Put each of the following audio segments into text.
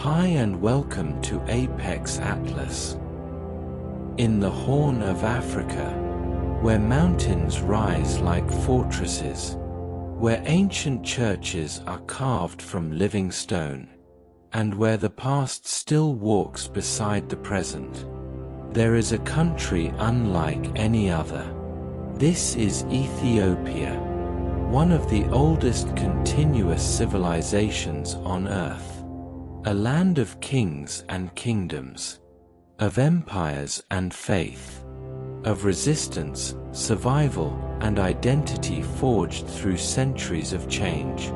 Hi and welcome to Apex Atlas. In the Horn of Africa, where mountains rise like fortresses, where ancient churches are carved from living stone, and where the past still walks beside the present, there is a country unlike any other. This is Ethiopia, one of the oldest continuous civilizations on Earth. A land of kings and kingdoms, of empires and faith, of resistance, survival, and identity forged through centuries of change.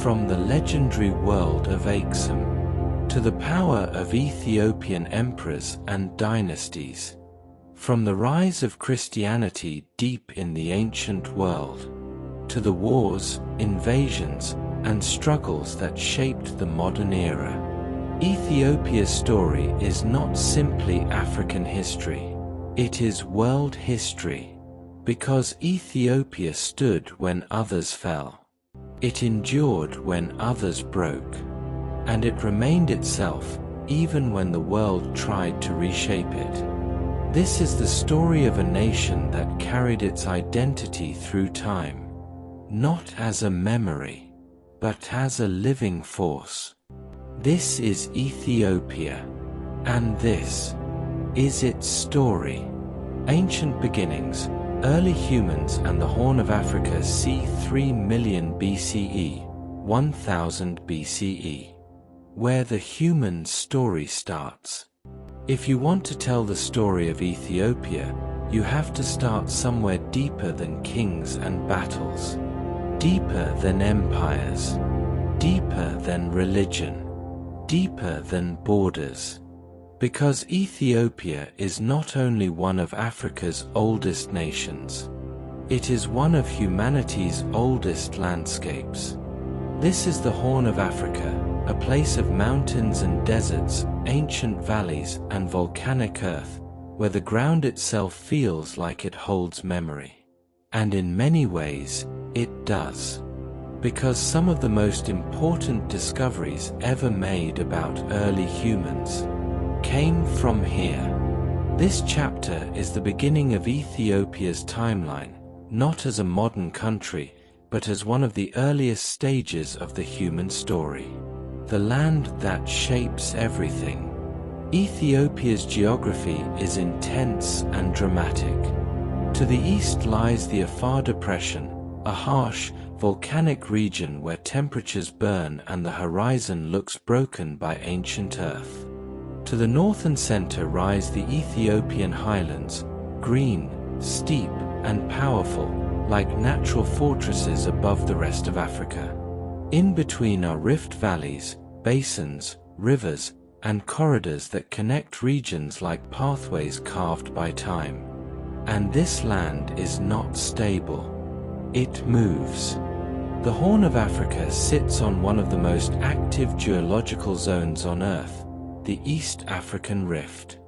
From the legendary world of Aksum to the power of Ethiopian emperors and dynasties. From the rise of Christianity deep in the ancient world to the wars, invasions, and struggles that shaped the modern era. Ethiopia's story is not simply African history. It is world history, because Ethiopia stood when others fell. It endured when others broke, and it remained itself even when the world tried to reshape it. This is the story of a nation that carried its identity through time, not as a memory, but as a living force. This is Ethiopia, and this is its story. Ancient beginnings, early humans and the Horn of Africa c. 3 million BCE, 1000 BCE. Where the human story starts. If you want to tell the story of Ethiopia, you have to start somewhere deeper than kings and battles. Deeper than empires, deeper than religion, deeper than borders. Because Ethiopia is not only one of Africa's oldest nations, it is one of humanity's oldest landscapes. This is the Horn of Africa, a place of mountains and deserts, ancient valleys and volcanic earth, where the ground itself feels like it holds memory. And in many ways, it does. Because some of the most important discoveries ever made about early humans came from here. This chapter is the beginning of Ethiopia's timeline, not as a modern country, but as one of the earliest stages of the human story. The land that shapes everything. Ethiopia's geography is intense and dramatic. To the east lies the Afar Depression, a harsh, volcanic region where temperatures burn and the horizon looks broken by ancient earth. To the north and center rise the Ethiopian highlands, green, steep, and powerful, like natural fortresses above the rest of Africa. In between are rift valleys, basins, rivers, and corridors that connect regions like pathways carved by time. And this land is not stable. It moves. The Horn of Africa sits on one of the most active geological zones on Earth, the East African Rift.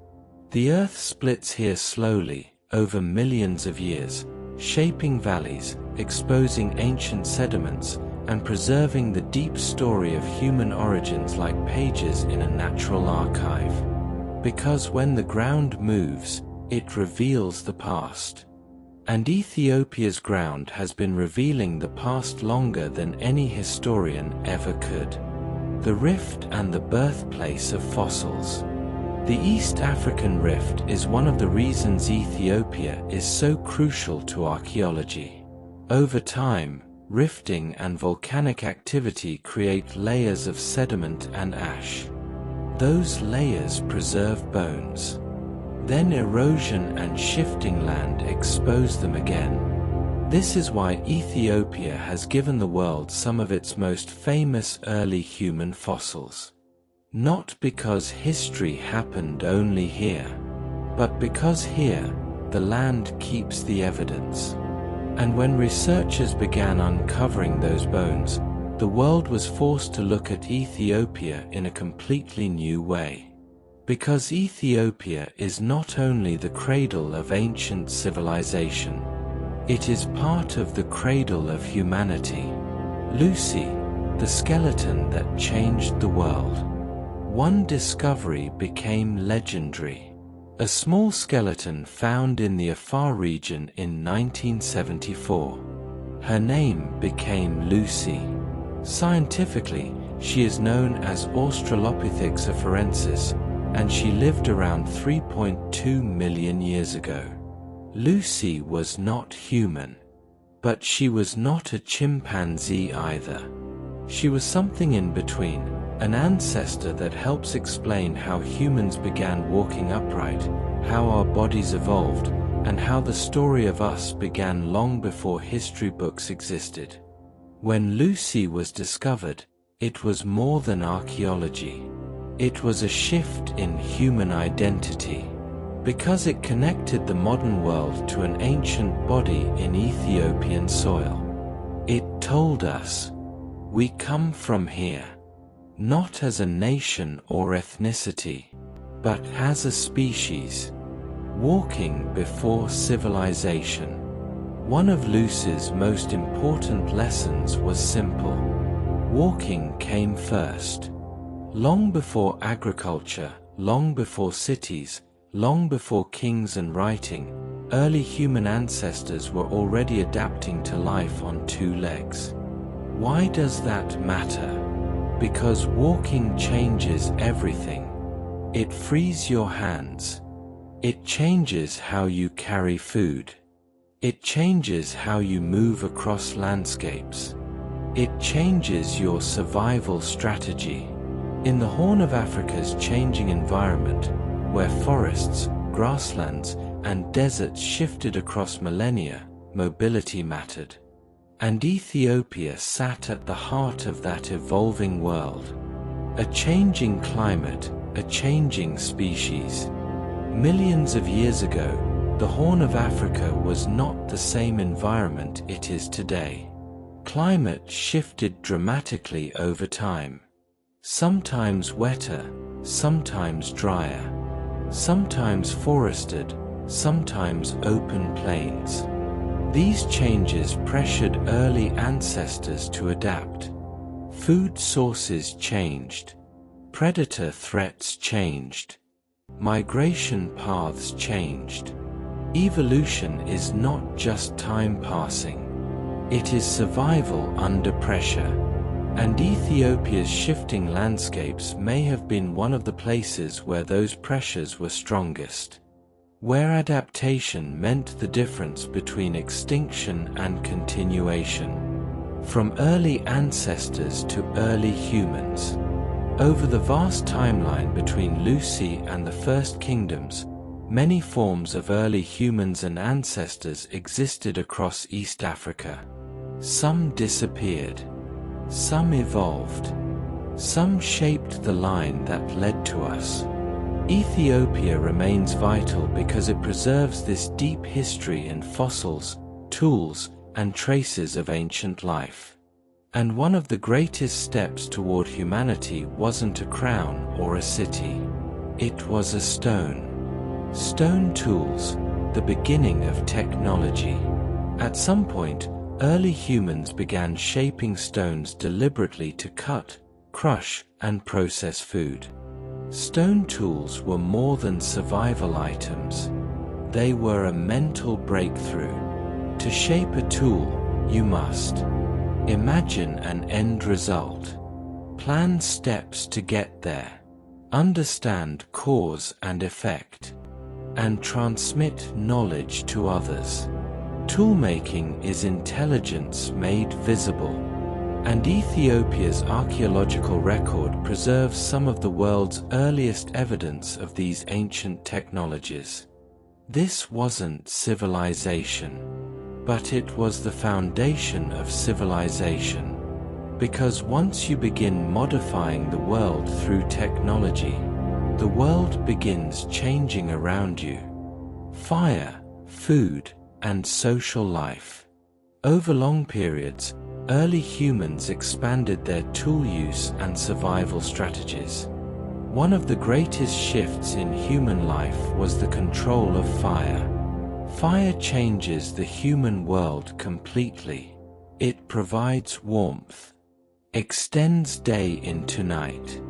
The Earth splits here slowly, over millions of years, shaping valleys, exposing ancient sediments, and preserving the deep story of human origins like pages in a natural archive. Because when the ground moves, it reveals the past. And Ethiopia's ground has been revealing the past longer than any historian ever could. The rift and the birthplace of fossils. The East African Rift is one of the reasons Ethiopia is so crucial to archaeology. Over time, rifting and volcanic activity create layers of sediment and ash. Those layers preserve bones. Then erosion and shifting land expose them again. This is why Ethiopia has given the world some of its most famous early human fossils. Not because history happened only here, but because here, the land keeps the evidence. And when researchers began uncovering those bones, the world was forced to look at Ethiopia in a completely new way. Because Ethiopia is not only the cradle of ancient civilization, it is part of the cradle of humanity. Lucy, the skeleton that changed the world. One discovery became legendary. A small skeleton found in the Afar region in 1974. Her name became Lucy. Scientifically, she is known as Australopithecus afarensis, and she lived around 3.2 million years ago. Lucy was not human. But she was not a chimpanzee either. She was something in between, an ancestor that helps explain how humans began walking upright, how our bodies evolved, and how the story of us began long before history books existed. When Lucy was discovered, it was more than archaeology. It was a shift in human identity, because it connected the modern world to an ancient body in Ethiopian soil. It told us, we come from here, not as a nation or ethnicity, but as a species, walking before civilization. One of Lucy's most important lessons was simple. Walking came first. Long before agriculture, long before cities, long before kings and writing, early human ancestors were already adapting to life on two legs. Why does that matter? Because walking changes everything. It frees your hands. It changes how you carry food. It changes how you move across landscapes. It changes your survival strategy. In the Horn of Africa's changing environment, where forests, grasslands, and deserts shifted across millennia, mobility mattered. And Ethiopia sat at the heart of that evolving world. A changing climate, a changing species. Millions of years ago, the Horn of Africa was not the same environment it is today. Climate shifted dramatically over time. Sometimes wetter, sometimes drier. Sometimes forested, sometimes open plains. These changes pressured early ancestors to adapt. Food sources changed. Predator threats changed. Migration paths changed. Evolution is not just time passing. It is survival under pressure. And Ethiopia's shifting landscapes may have been one of the places where those pressures were strongest. Where adaptation meant the difference between extinction and continuation. From early ancestors to early humans. Over the vast timeline between Lucy and the First Kingdoms, many forms of early humans and ancestors existed across East Africa. Some disappeared. Some evolved. Some shaped the line that led to us. Ethiopia remains vital because it preserves this deep history in fossils, tools, and traces of ancient life. And one of the greatest steps toward humanity wasn't a crown or a city. It was a stone. Stone tools, the beginning of technology. At some point, early humans began shaping stones deliberately to cut, crush, and process food. Stone tools were more than survival items. They were a mental breakthrough. To shape a tool, you must imagine an end result, plan steps to get there, understand cause and effect, and transmit knowledge to others. Toolmaking is intelligence made visible, and Ethiopia's archaeological record preserves some of the world's earliest evidence of these ancient technologies. This wasn't civilization, but it was the foundation of civilization. Because once you begin modifying the world through technology, the world begins changing around you. Fire, food, and social life. Over long periods, early humans expanded their tool use and survival strategies. One of the greatest shifts in human life was the control of fire. Fire changes the human world completely. It provides warmth, extends day into night,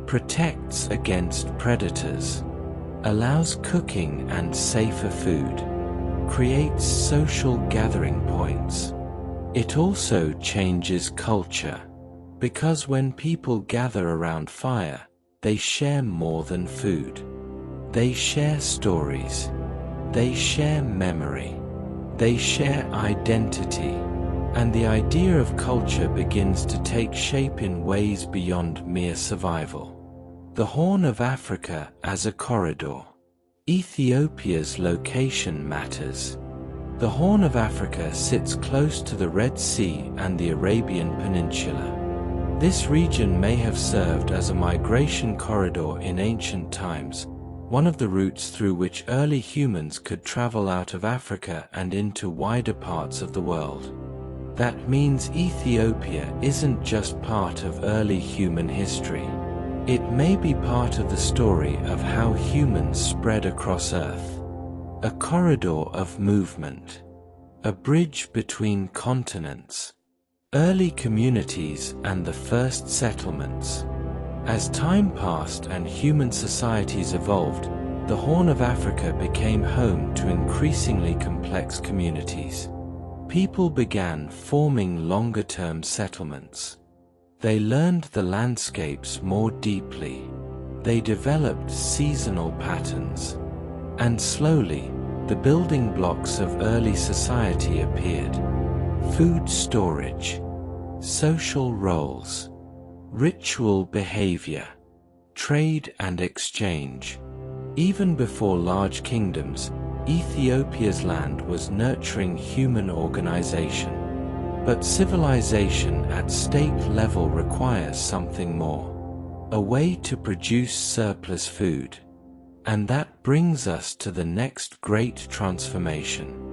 protects against predators, allows cooking and safer food, creates social gathering points. It also changes culture, because when people gather around fire, they share more than food. They share stories. They share memory. They share identity. And the idea of culture begins to take shape in ways beyond mere survival. The Horn of Africa as a corridor. Ethiopia's location matters. The Horn of Africa sits close to the Red Sea and the Arabian Peninsula. This region may have served as a migration corridor in ancient times, one of the routes through which early humans could travel out of Africa and into wider parts of the world. That means Ethiopia isn't just part of early human history. It may be part of the story of how humans spread across Earth. A corridor of movement. A bridge between continents. Early communities and the first settlements. As time passed and human societies evolved, the Horn of Africa became home to increasingly complex communities. People began forming longer-term settlements. They learned the landscapes more deeply. They developed seasonal patterns. And slowly, the building blocks of early society appeared. Food storage, social roles, ritual behavior, trade and exchange. Even before large kingdoms, Ethiopia's land was nurturing human organization. But civilization at state level requires something more. A way to produce surplus food. And that brings us to the next great transformation.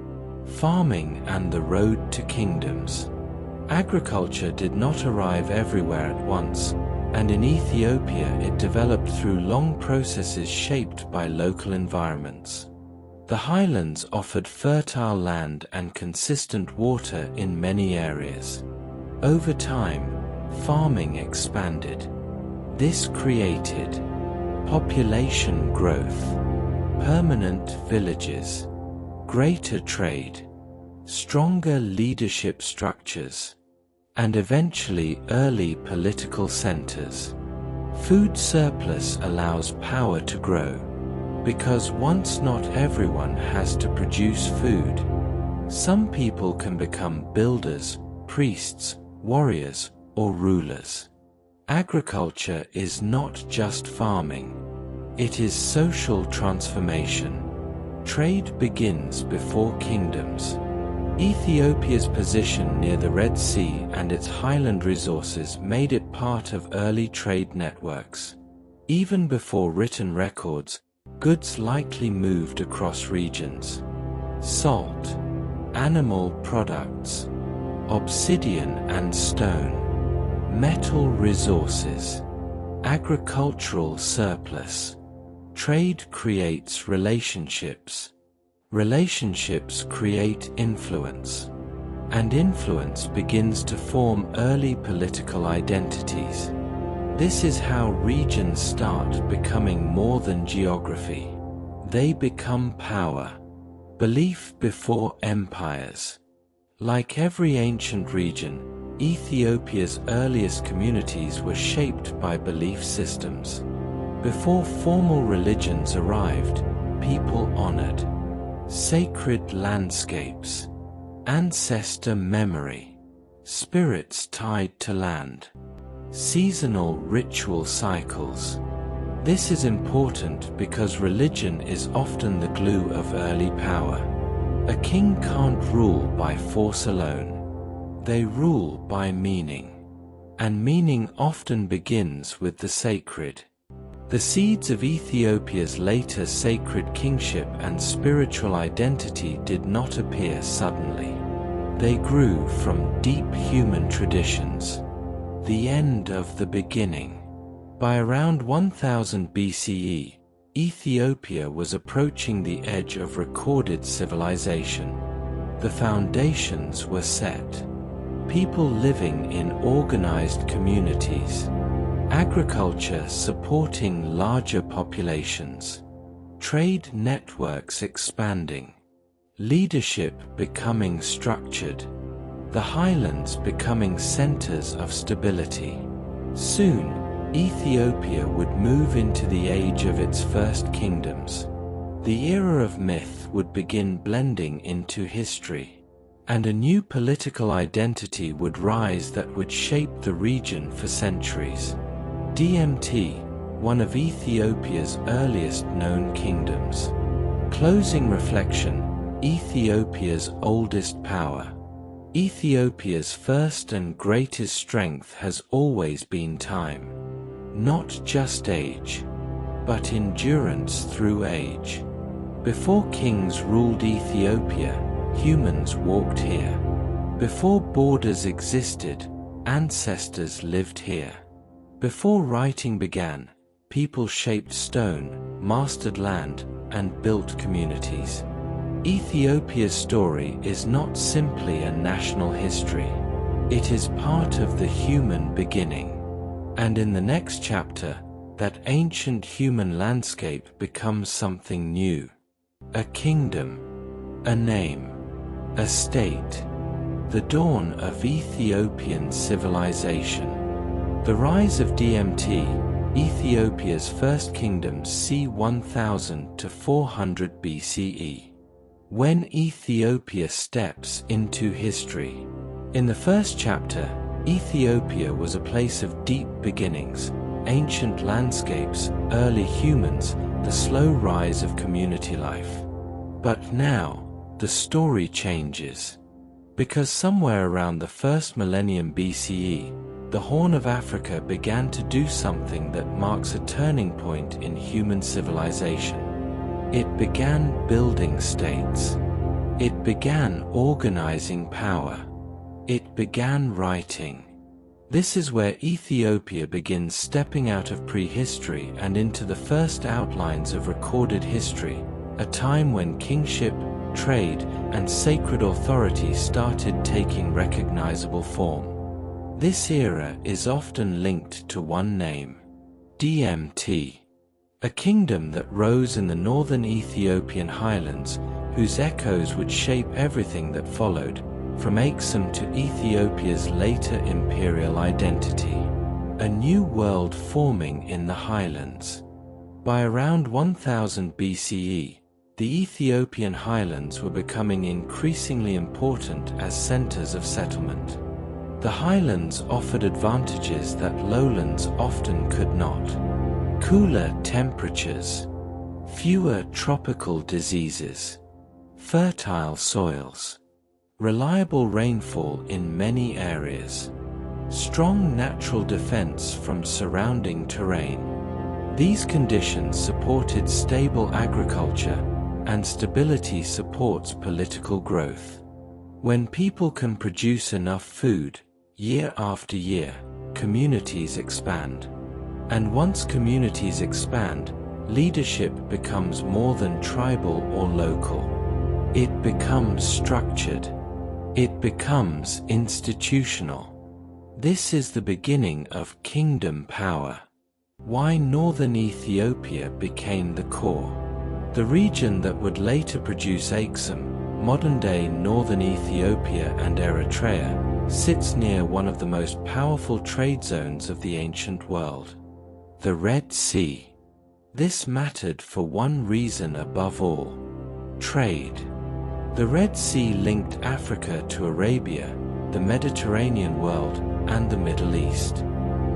Farming and the road to kingdoms. Agriculture did not arrive everywhere at once, and in Ethiopia it developed through long processes shaped by local environments. The highlands offered fertile land and consistent water in many areas. Over time, farming expanded. This created population growth, permanent villages, greater trade, stronger leadership structures, and eventually early political centers. Food surplus allows power to grow, because once not everyone has to produce food, some people can become builders, priests, warriors, or rulers. Agriculture is not just farming. It is social transformation. Trade begins before kingdoms. Ethiopia's position near the Red Sea and its highland resources made it part of early trade networks. Even before written records, goods likely moved across regions. Salt, animal products, obsidian and stone, metal resources, agricultural surplus. Trade creates relationships. Relationships create influence. And influence begins to form early political identities. This is how regions start becoming more than geography. They become power. Belief before empires. Like every ancient region, Ethiopia's earliest communities were shaped by belief systems. Before formal religions arrived, people honored sacred landscapes, ancestor memory, spirits tied to land, seasonal ritual cycles. This is important because religion is often the glue of early power. A king can't rule by force alone. They rule by meaning. And meaning often begins with the sacred. The seeds of Ethiopia's later sacred kingship and spiritual identity did not appear suddenly. They grew from deep human traditions. The end of the beginning. By around 1000 BCE, Ethiopia was approaching the edge of recorded civilization. The foundations were set. People living in organized communities. agriculture supporting larger populations, trade networks expanding, leadership becoming structured, the highlands becoming centers of stability. Soon, Ethiopia would move into the age of its first kingdoms. The era of myth would begin blending into history, and a new political identity would rise that would shape the region for centuries. DMT, one of Ethiopia's earliest known kingdoms. Closing reflection, Ethiopia's oldest power. Ethiopia's first and greatest strength has always been time. Not just age, but endurance through age. Before kings ruled Ethiopia, humans walked here. Before borders existed, ancestors lived here. Before writing began, people shaped stone, mastered land, and built communities. Ethiopia's story is not simply a national history. It is part of the human beginning. And in the next chapter, that ancient human landscape becomes something new. A kingdom, a name, a state, the dawn of Ethiopian civilization. The rise of DMT, Ethiopia's first kingdom c. 1000 to 400 BCE. When Ethiopia steps into history. In the first chapter, Ethiopia was a place of deep beginnings, ancient landscapes, early humans, the slow rise of community life. But now, the story changes. Because somewhere around the first millennium BCE, the Horn of Africa began to do something that marks a turning point in human civilization. It began building states. It began organizing power. It began writing. This is where Ethiopia begins stepping out of prehistory and into the first outlines of recorded history, a time when kingship, trade, and sacred authority started taking recognizable form. This era is often linked to one name, DMT. A kingdom that rose in the northern Ethiopian highlands, whose echoes would shape everything that followed, from Aksum to Ethiopia's later imperial identity. A new world forming in the highlands. By around 1000 BCE, the Ethiopian highlands were becoming increasingly important as centers of settlement. The highlands offered advantages that lowlands often could not. Cooler temperatures, fewer tropical diseases, fertile soils, reliable rainfall in many areas, strong natural defense from surrounding terrain. These conditions supported stable agriculture, and stability supports political growth. When people can produce enough food, year after year, communities expand. And once communities expand, leadership becomes more than tribal or local. It becomes structured. It becomes institutional. This is the beginning of kingdom power. Why northern Ethiopia became the core. The region that would later produce Aksum, modern-day northern Ethiopia and Eritrea, sits near one of the most powerful trade zones of the ancient world. The Red Sea. This mattered for one reason above all: trade. The Red Sea linked Africa to Arabia, the Mediterranean world, and the Middle East.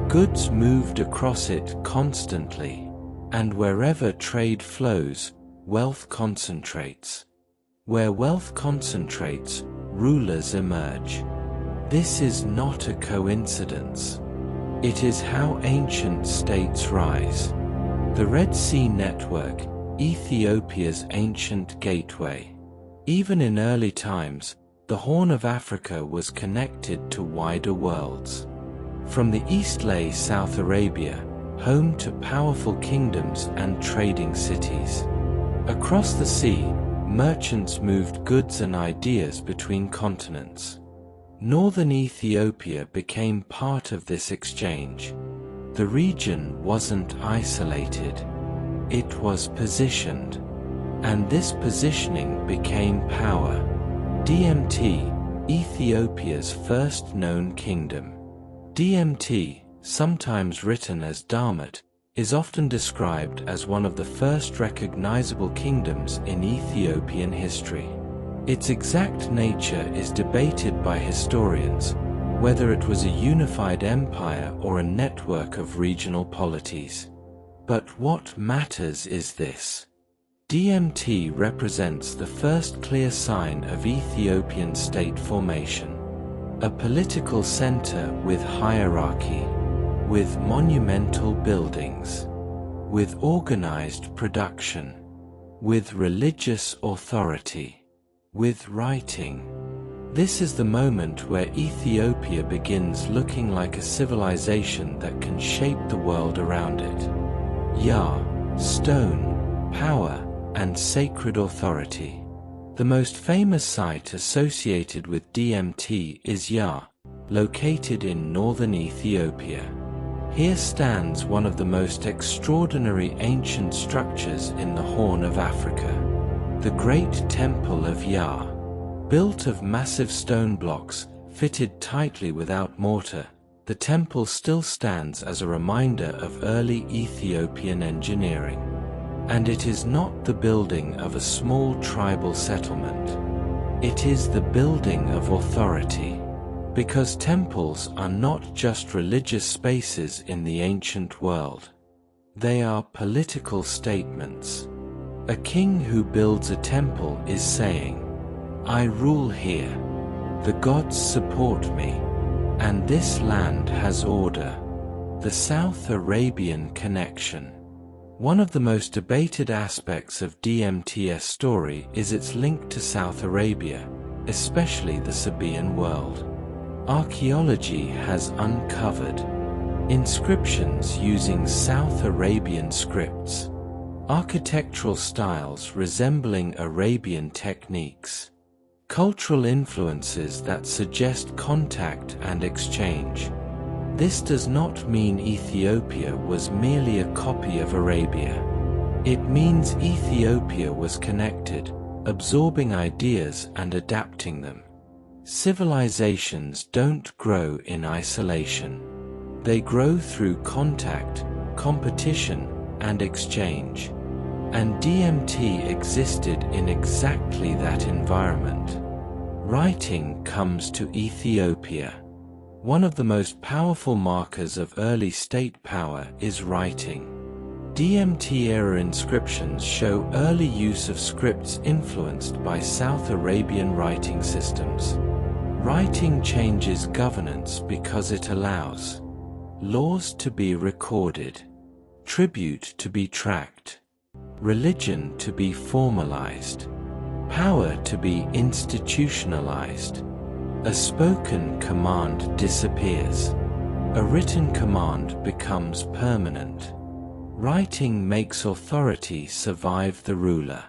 Goods moved across it constantly, and wherever trade flows, wealth concentrates. Where wealth concentrates, rulers emerge. This is not a coincidence. It is how ancient states rise. The Red Sea network, Ethiopia's ancient gateway. Even in early times, the Horn of Africa was connected to wider worlds. From the east lay South Arabia, home to powerful kingdoms and trading cities. Across the sea, merchants moved goods and ideas between continents. Northern Ethiopia became part of this exchange. The region wasn't isolated. It was positioned. And this positioning became power. DMT, Ethiopia's first known kingdom. DMT, sometimes written as Damat, is often described as one of the first recognizable kingdoms in Ethiopian history. Its exact nature is debated by historians, whether it was a unified empire or a network of regional polities. But what matters is this. DMT represents the first clear sign of Ethiopian state formation. A political center with hierarchy, with monumental buildings, with organized production, with religious authority, with writing. This is the moment where Ethiopia begins looking like a civilization that can shape the world around it. Yah, stone, power, and sacred authority. The most famous site associated with DMT is Yah, located in northern Ethiopia. Here stands one of the most extraordinary ancient structures in the Horn of Africa, the Great Temple of Yah. Built of massive stone blocks, fitted tightly without mortar, the temple still stands as a reminder of early Ethiopian engineering. And it is not the building of a small tribal settlement. It is the building of authority. Because temples are not just religious spaces in the ancient world. They are political statements. A king who builds a temple is saying, I rule here. The gods support me. And this land has order. The South Arabian connection. One of the most debated aspects of DMT's story is its link to South Arabia, especially the Sabaean world. Archaeology has uncovered inscriptions using South Arabian scripts, architectural styles resembling Arabian techniques, cultural influences that suggest contact and exchange. This does not mean Ethiopia was merely a copy of Arabia. It means Ethiopia was connected, absorbing ideas and adapting them. Civilizations don't grow in isolation. They grow through contact, competition, and exchange. And DMT existed in exactly that environment. Writing comes to Ethiopia. One of the most powerful markers of early state power is writing. DMT-era inscriptions show early use of scripts influenced by South Arabian writing systems. Writing changes governance because it allows laws to be recorded, tribute to be tracked, religion to be formalized, power to be institutionalized. A spoken command disappears. A written command becomes permanent. Writing makes authority survive the ruler.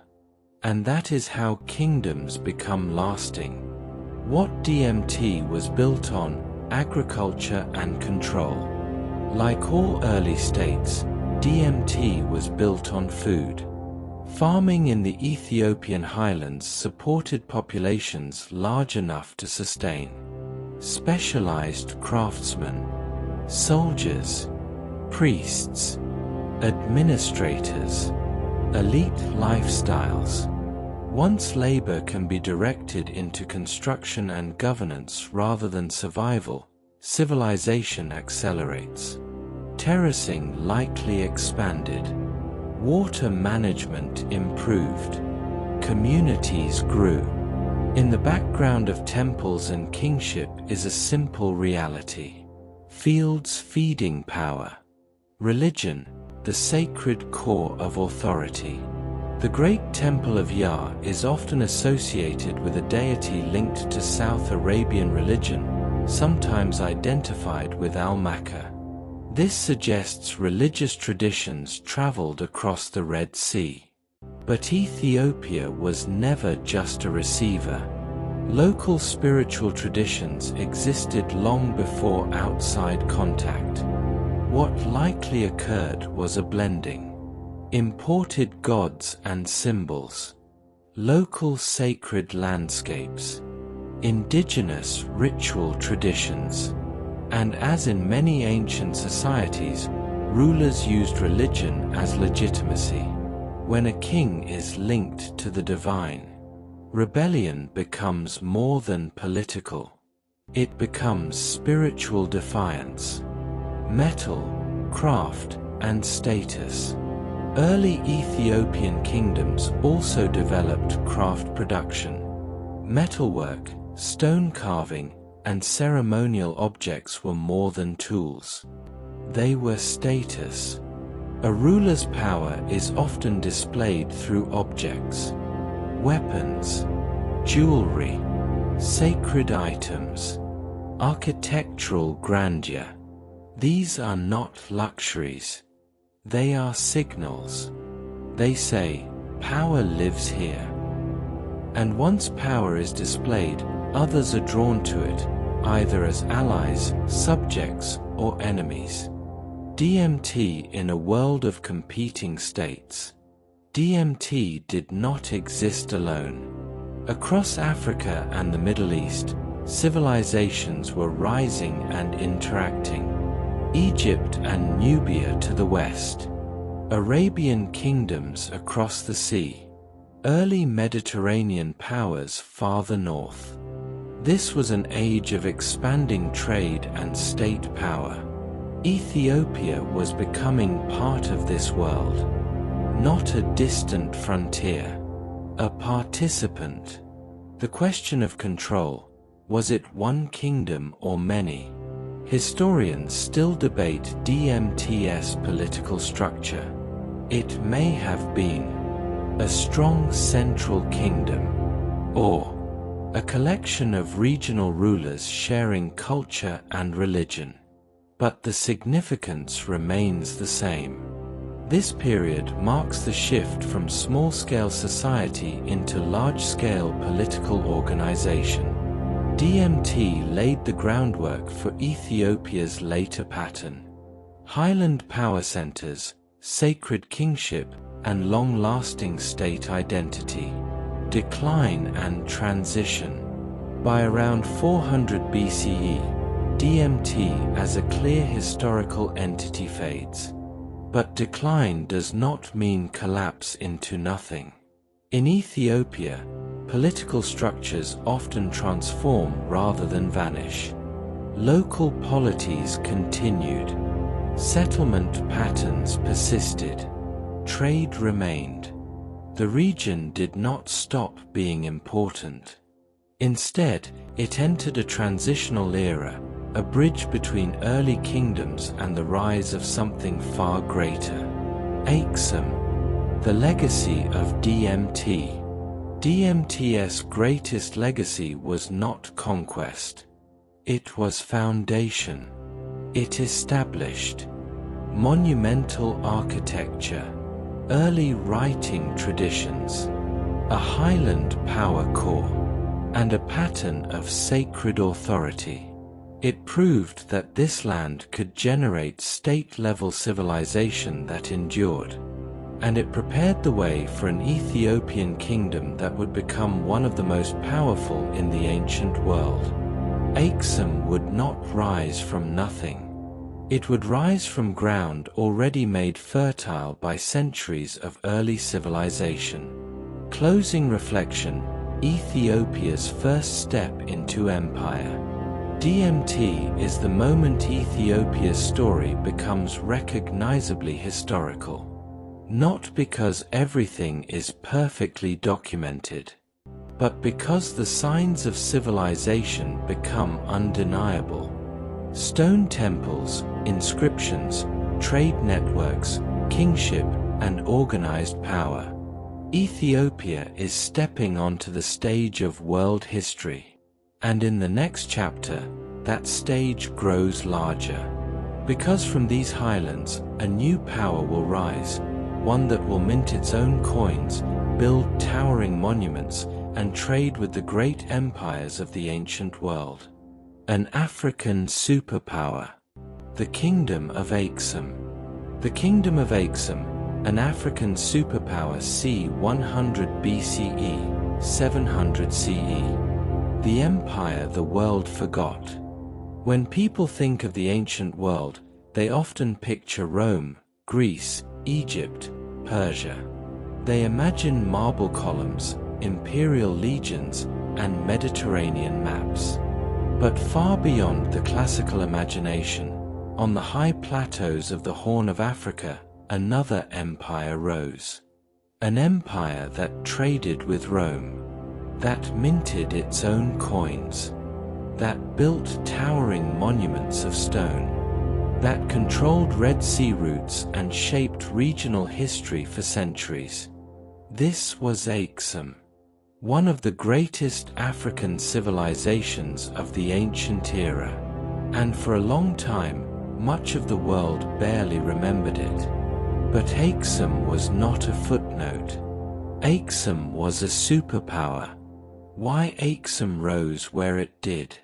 And that is how kingdoms become lasting. What DMT was built on, agriculture and control. Like all early states, DMT was built on food. Farming in the Ethiopian highlands supported populations large enough to sustain specialized craftsmen, soldiers, priests, administrators, elite lifestyles. Once labor can be directed into construction and governance rather than survival, civilization accelerates. Terracing likely expanded. Water management improved. Communities grew. In the background of temples and kingship is a simple reality. Fields feeding power. Religion, the sacred core of authority. The Great Temple of Yah is often associated with a deity linked to South Arabian religion, sometimes identified with Al-Makka. This suggests religious traditions traveled across the Red Sea. But Ethiopia was never just a receiver. Local spiritual traditions existed long before outside contact. What likely occurred was a blending. Imported gods and symbols, local sacred landscapes, indigenous ritual traditions, and as in many ancient societies, rulers used religion as legitimacy. When a king is linked to the divine, rebellion becomes more than political. It becomes spiritual defiance. Metal, craft, and status. Early Ethiopian kingdoms also developed craft production. Metalwork, stone carving, and ceremonial objects were more than tools. They were status. A ruler's power is often displayed through objects, weapons, jewelry, sacred items, architectural grandeur. These are not luxuries. They are signals. They say, power lives here. And once power is displayed, others are drawn to it, either as allies, subjects, or enemies. DMT in a world of competing states. DMT did not exist alone. Across Africa and the Middle East, civilizations were rising and interacting. Egypt and Nubia to the west, Arabian kingdoms across the sea, early Mediterranean powers farther north. This was an age of expanding trade and state power. Ethiopia was becoming part of this world, not a distant frontier, a participant. The question of control, was it one kingdom or many? Historians still debate DMT's political structure. It may have been a strong central kingdom, or a collection of regional rulers sharing culture and religion. But the significance remains the same. This period marks the shift from small-scale society into large-scale political organization. DMT laid the groundwork for Ethiopia's later pattern. Highland power centers, sacred kingship, and long-lasting state identity. Decline and transition. By around 400 BCE, DMT as a clear historical entity fades. But decline does not mean collapse into nothing. In Ethiopia, political structures often transform rather than vanish. Local polities continued. Settlement patterns persisted. Trade remained. The region did not stop being important. Instead, it entered a transitional era, a bridge between early kingdoms and the rise of something far greater. Aksum, the legacy of DMT. DMT's greatest legacy was not conquest. It was foundation. It established monumental architecture, early writing traditions, a highland power core, and a pattern of sacred authority. It proved that this land could generate state-level civilization that endured, and it prepared the way for an Ethiopian kingdom that would become one of the most powerful in the ancient world. Aksum would not rise from nothing. It would rise from ground already made fertile by centuries of early civilization. Closing reflection, Ethiopia's first step into empire. DMT is the moment Ethiopia's story becomes recognizably historical. Not because everything is perfectly documented, but because the signs of civilization become undeniable. Stone temples, inscriptions, trade networks, kingship, and organized power. Ethiopia is stepping onto the stage of world history. And in the next chapter, that stage grows larger. Because from these highlands, a new power will rise, one that will mint its own coins, build towering monuments, and trade with the great empires of the ancient world. An African superpower. The Kingdom of Aksum. The Kingdom of Aksum, an African superpower c. 100 BCE, 700 CE. The empire the world forgot. When people think of the ancient world, they often picture Rome, Greece, Egypt, Persia. They imagine marble columns, imperial legions, and Mediterranean maps. But far beyond the classical imagination, on the high plateaus of the Horn of Africa, another empire rose. An empire that traded with Rome, that minted its own coins, that built towering monuments of stone, that controlled Red Sea routes and shaped regional history for centuries. This was Aksum, one of the greatest African civilizations of the ancient era, and for a long time, much of the world barely remembered it. But Aksum was not a footnote. Aksum was a superpower. Why Aksum rose where it did?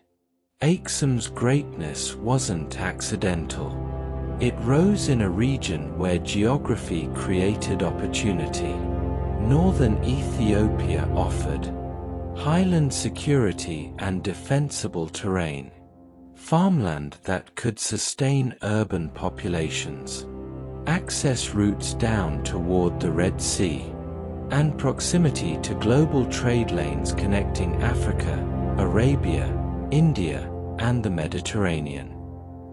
Aksum's greatness wasn't accidental. It rose in a region where geography created opportunity. Northern Ethiopia offered highland security and defensible terrain, farmland that could sustain urban populations, access routes down toward the Red Sea, and proximity to global trade lanes connecting Africa, Arabia, India, and the Mediterranean.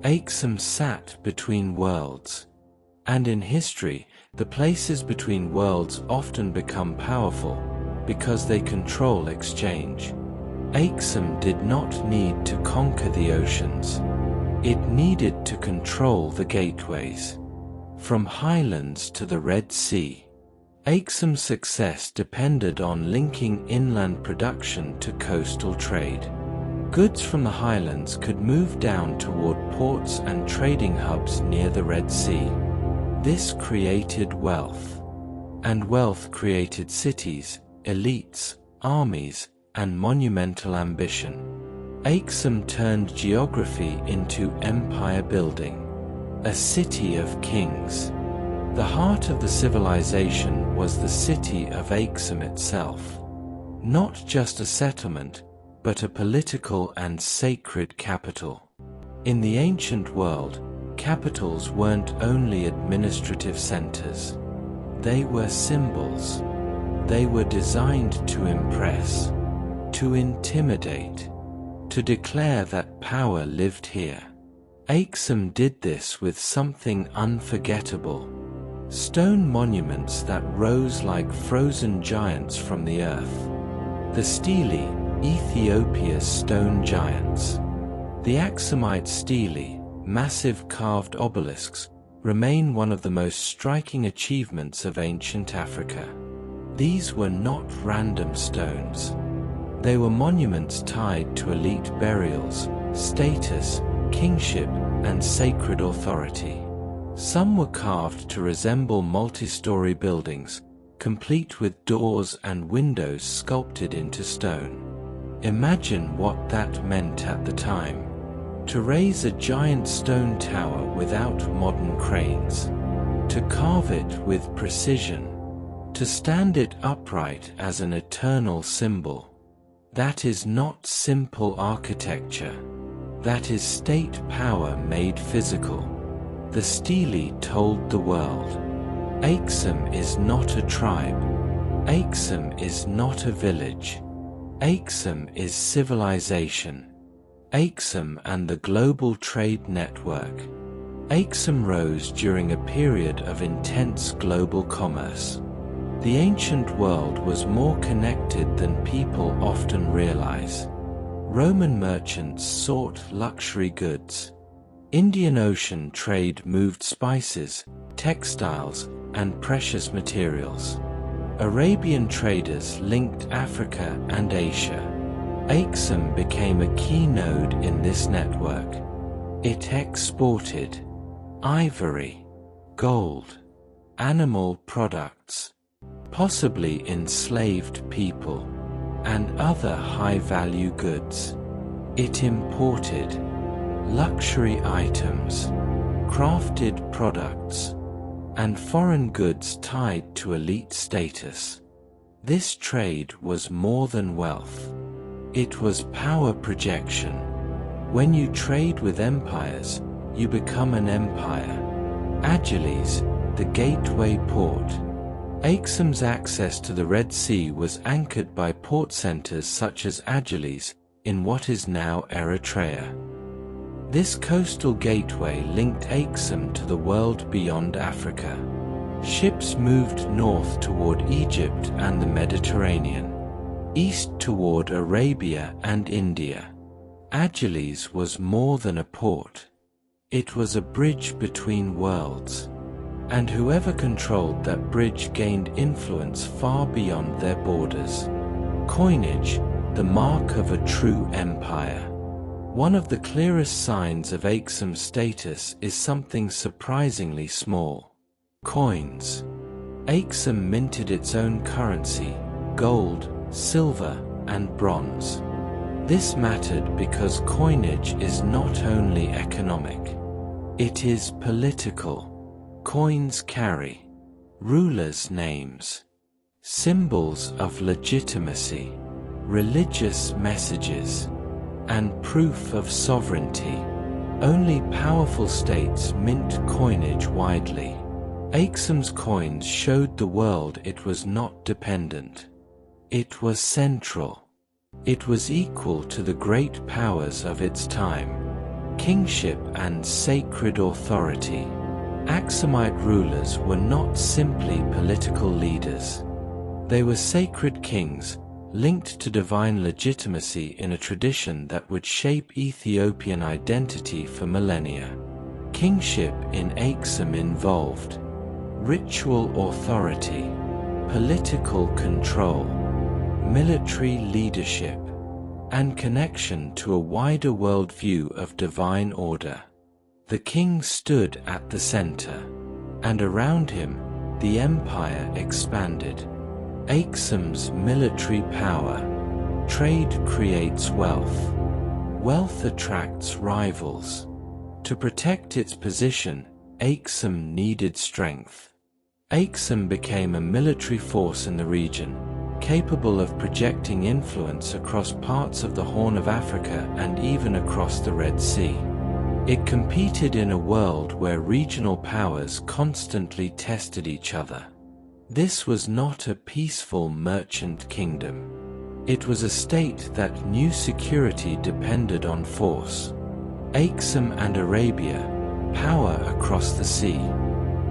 Aksum sat between worlds. And in history, the places between worlds often become powerful because they control exchange. Aksum did not need to conquer the oceans. It needed to control the gateways. From highlands to the Red Sea, Aksum's success depended on linking inland production to coastal trade. Goods from the highlands could move down toward ports and trading hubs near the Red Sea. This created wealth. And wealth created cities, elites, armies, and monumental ambition. Aksum turned geography into empire building. A city of kings. The heart of the civilization was the city of Aksum itself. Not just a settlement, but a political and sacred capital. In the ancient world, capitals weren't only administrative centers. They were symbols. They were designed to impress, to intimidate, to declare that power lived here. Aksum did this with something unforgettable. Stone monuments that rose like frozen giants from the earth. The stele, Ethiopia's stone giants. The Aksumite stele, massive carved obelisks, remain one of the most striking achievements of ancient Africa. These were not random stones. They were monuments tied to elite burials, status, kingship, and sacred authority. Some were carved to resemble multi-story buildings, complete with doors and windows sculpted into stone. Imagine what that meant at the time. To raise a giant stone tower without modern cranes. To carve it with precision. To stand it upright as an eternal symbol. That is not simple architecture. That is state power made physical. The stele told the world. Aksum is not a tribe. Aksum is not a village. Aksum is civilization. Aksum and the global trade network. Aksum rose during a period of intense global commerce. The ancient world was more connected than people often realize. Roman merchants sought luxury goods. Indian Ocean trade moved spices, textiles, and precious materials. Arabian traders linked Africa and Asia. Aksum became a key node in this network. It exported ivory, gold, animal products, possibly enslaved people, and other high-value goods. It imported luxury items, crafted products, and foreign goods tied to elite status. This trade was more than wealth. It was power projection. When you trade with empires, you become an empire. Agilis, the gateway port. Aksum's access to the Red Sea was anchored by port centers such as Agilis, in what is now Eritrea. This coastal gateway linked Aksum to the world beyond Africa. Ships moved north toward Egypt and the Mediterranean, east toward Arabia and India. Agilis was more than a port. It was a bridge between worlds. And whoever controlled that bridge gained influence far beyond their borders. Coinage, the mark of a true empire. One of the clearest signs of Aksum's status is something surprisingly small. Coins. Aksum minted its own currency, gold, silver, and bronze. This mattered because coinage is not only economic. It is political. Coins carry rulers' names, symbols of legitimacy, religious messages, and proof of sovereignty. Only powerful states mint coinage widely. Aksum's coins showed the world it was not dependent. It was central. It was equal to the great powers of its time. Kingship and sacred authority. Aksumite rulers were not simply political leaders. They were sacred kings, linked to divine legitimacy in a tradition that would shape Ethiopian identity for millennia. Kingship in Aksum involved ritual authority, political control, military leadership, and connection to a wider worldview of divine order. The king stood at the center, and around him, the empire expanded. Aksum's military power. Trade creates wealth. Wealth attracts rivals. To protect its position, Aksum needed strength. Aksum became a military force in the region, capable of projecting influence across parts of the Horn of Africa and even across the Red Sea. It competed in a world where regional powers constantly tested each other. This was not a peaceful merchant kingdom. It was a state that knew security depended on force. Aksum and Arabia, power across the sea.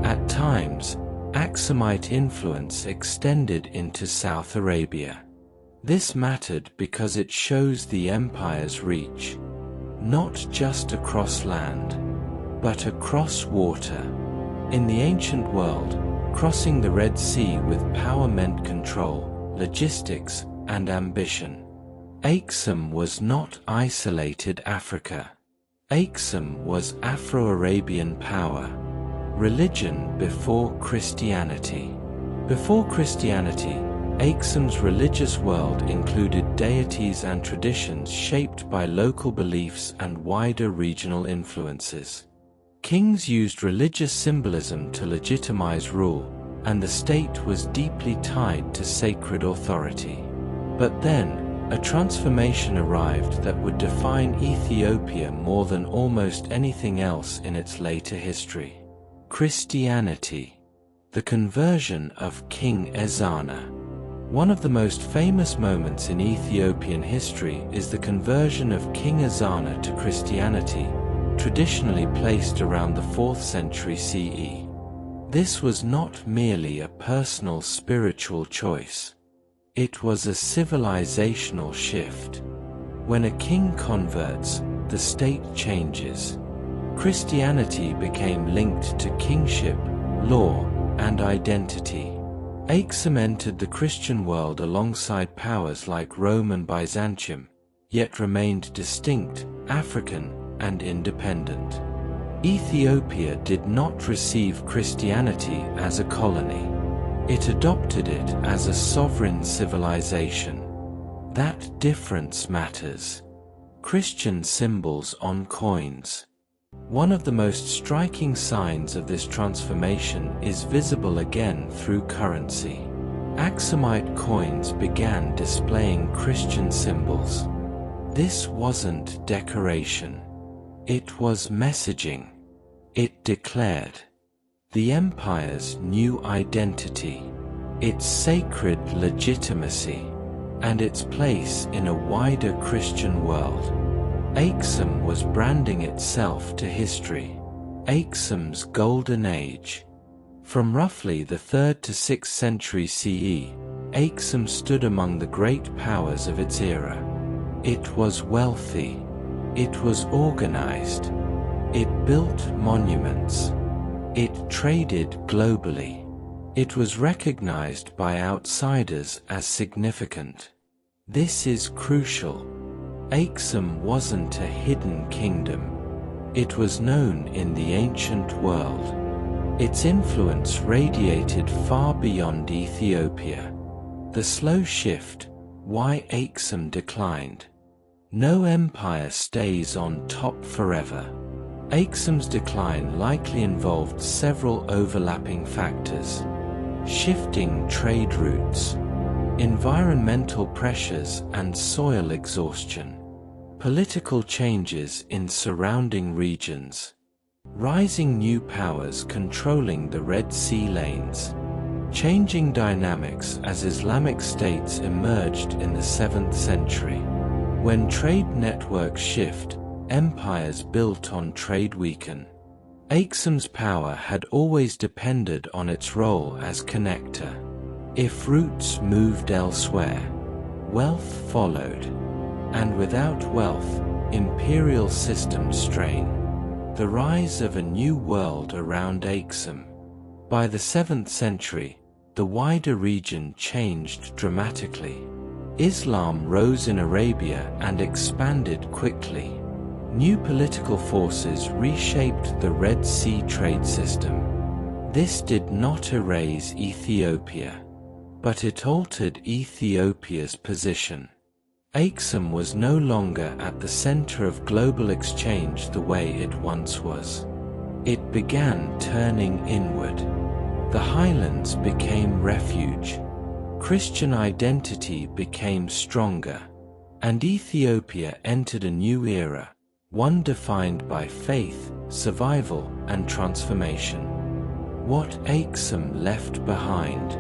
At times, Aksumite influence extended into South Arabia. This mattered because it shows the empire's reach. Not just across land, but across water. In the ancient world, crossing the Red Sea with power meant control, logistics, and ambition. Aksum was not isolated Africa. Aksum was Afro-Arabian power. Religion before Christianity. Before Christianity, Aksum's religious world included deities and traditions shaped by local beliefs and wider regional influences. Kings used religious symbolism to legitimize rule, and the state was deeply tied to sacred authority. But then, a transformation arrived that would define Ethiopia more than almost anything else in its later history. Christianity. The conversion of King Ezana. One of the most famous moments in Ethiopian history is the conversion of King Ezana to Christianity, traditionally placed around the 4th century CE. This was not merely a personal spiritual choice. It was a civilizational shift. When a king converts, the state changes. Christianity became linked to kingship, law, and identity. Aksum entered the Christian world alongside powers like Rome and Byzantium, yet remained distinct, African, and independent. Ethiopia did not receive Christianity as a colony. It adopted it as a sovereign civilization. That difference matters. Christian symbols on coins. One of the most striking signs of this transformation is visible again through currency. Aksumite coins began displaying Christian symbols. This wasn't decoration. It was messaging. It declared the empire's new identity, its sacred legitimacy, and its place in a wider Christian world. Aksum was branding itself to history. Aksum's golden age. From roughly the 3rd to 6th century CE, Aksum stood among the great powers of its era. It was wealthy. It was organized. It built monuments. It traded globally. It was recognized by outsiders as significant. This is crucial. Aksum wasn't a hidden kingdom. It was known in the ancient world. Its influence radiated far beyond Ethiopia. The slow shift, why Aksum declined. No empire stays on top forever. Aksum's decline likely involved several overlapping factors. Shifting trade routes, environmental pressures and soil exhaustion, political changes in surrounding regions, rising new powers controlling the Red Sea lanes, changing dynamics as Islamic states emerged in the 7th century. When trade networks shift, empires built on trade weaken. Aksum's power had always depended on its role as connector. If routes moved elsewhere, wealth followed. And without wealth, imperial systems strain. The rise of a new world around Aksum. By the 7th century, the wider region changed dramatically. Islam rose in Arabia and expanded quickly. New political forces reshaped the Red Sea trade system. This did not erase Ethiopia, but it altered Ethiopia's position. Aksum was no longer at the center of global exchange the way it once was. It began turning inward. The highlands became refuge. Christian identity became stronger. And Ethiopia entered a new era, one defined by faith, survival, and transformation. What Aksum left behind.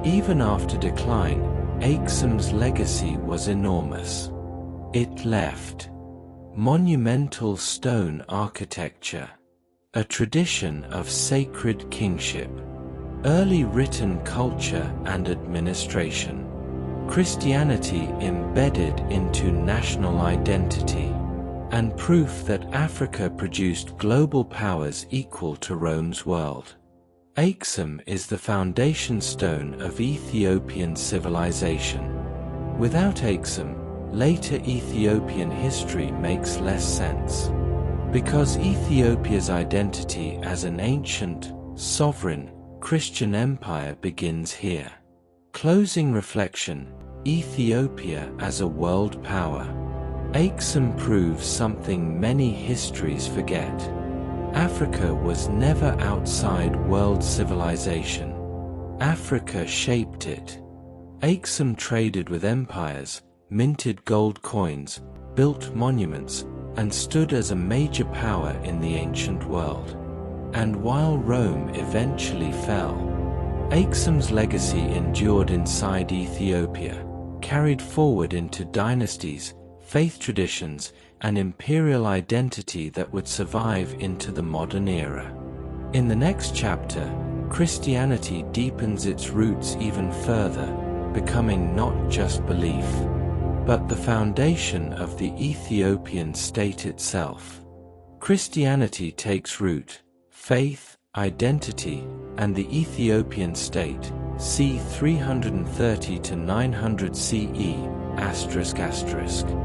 Even after decline, Aksum's legacy was enormous. It left monumental stone architecture, a tradition of sacred kingship, early written culture and administration, Christianity embedded into national identity, and proof that Africa produced global powers equal to Rome's world. Aksum is the foundation stone of Ethiopian civilization. Without Aksum, later Ethiopian history makes less sense. Because Ethiopia's identity as an ancient, sovereign, Christian empire begins here. Closing reflection, Ethiopia as a world power. Aksum proves something many histories forget. Africa was never outside world civilization. Africa shaped it. Aksum traded with empires, minted gold coins, built monuments, and stood as a major power in the ancient world. And while Rome eventually fell, Aksum's legacy endured inside Ethiopia, carried forward into dynasties, faith traditions, and imperial identity that would survive into the modern era. In the next chapter, Christianity deepens its roots even further, becoming not just belief, but the foundation of the Ethiopian state itself. Christianity takes root, faith, identity, and the Ethiopian state, c. 330 to 900 CE, ***.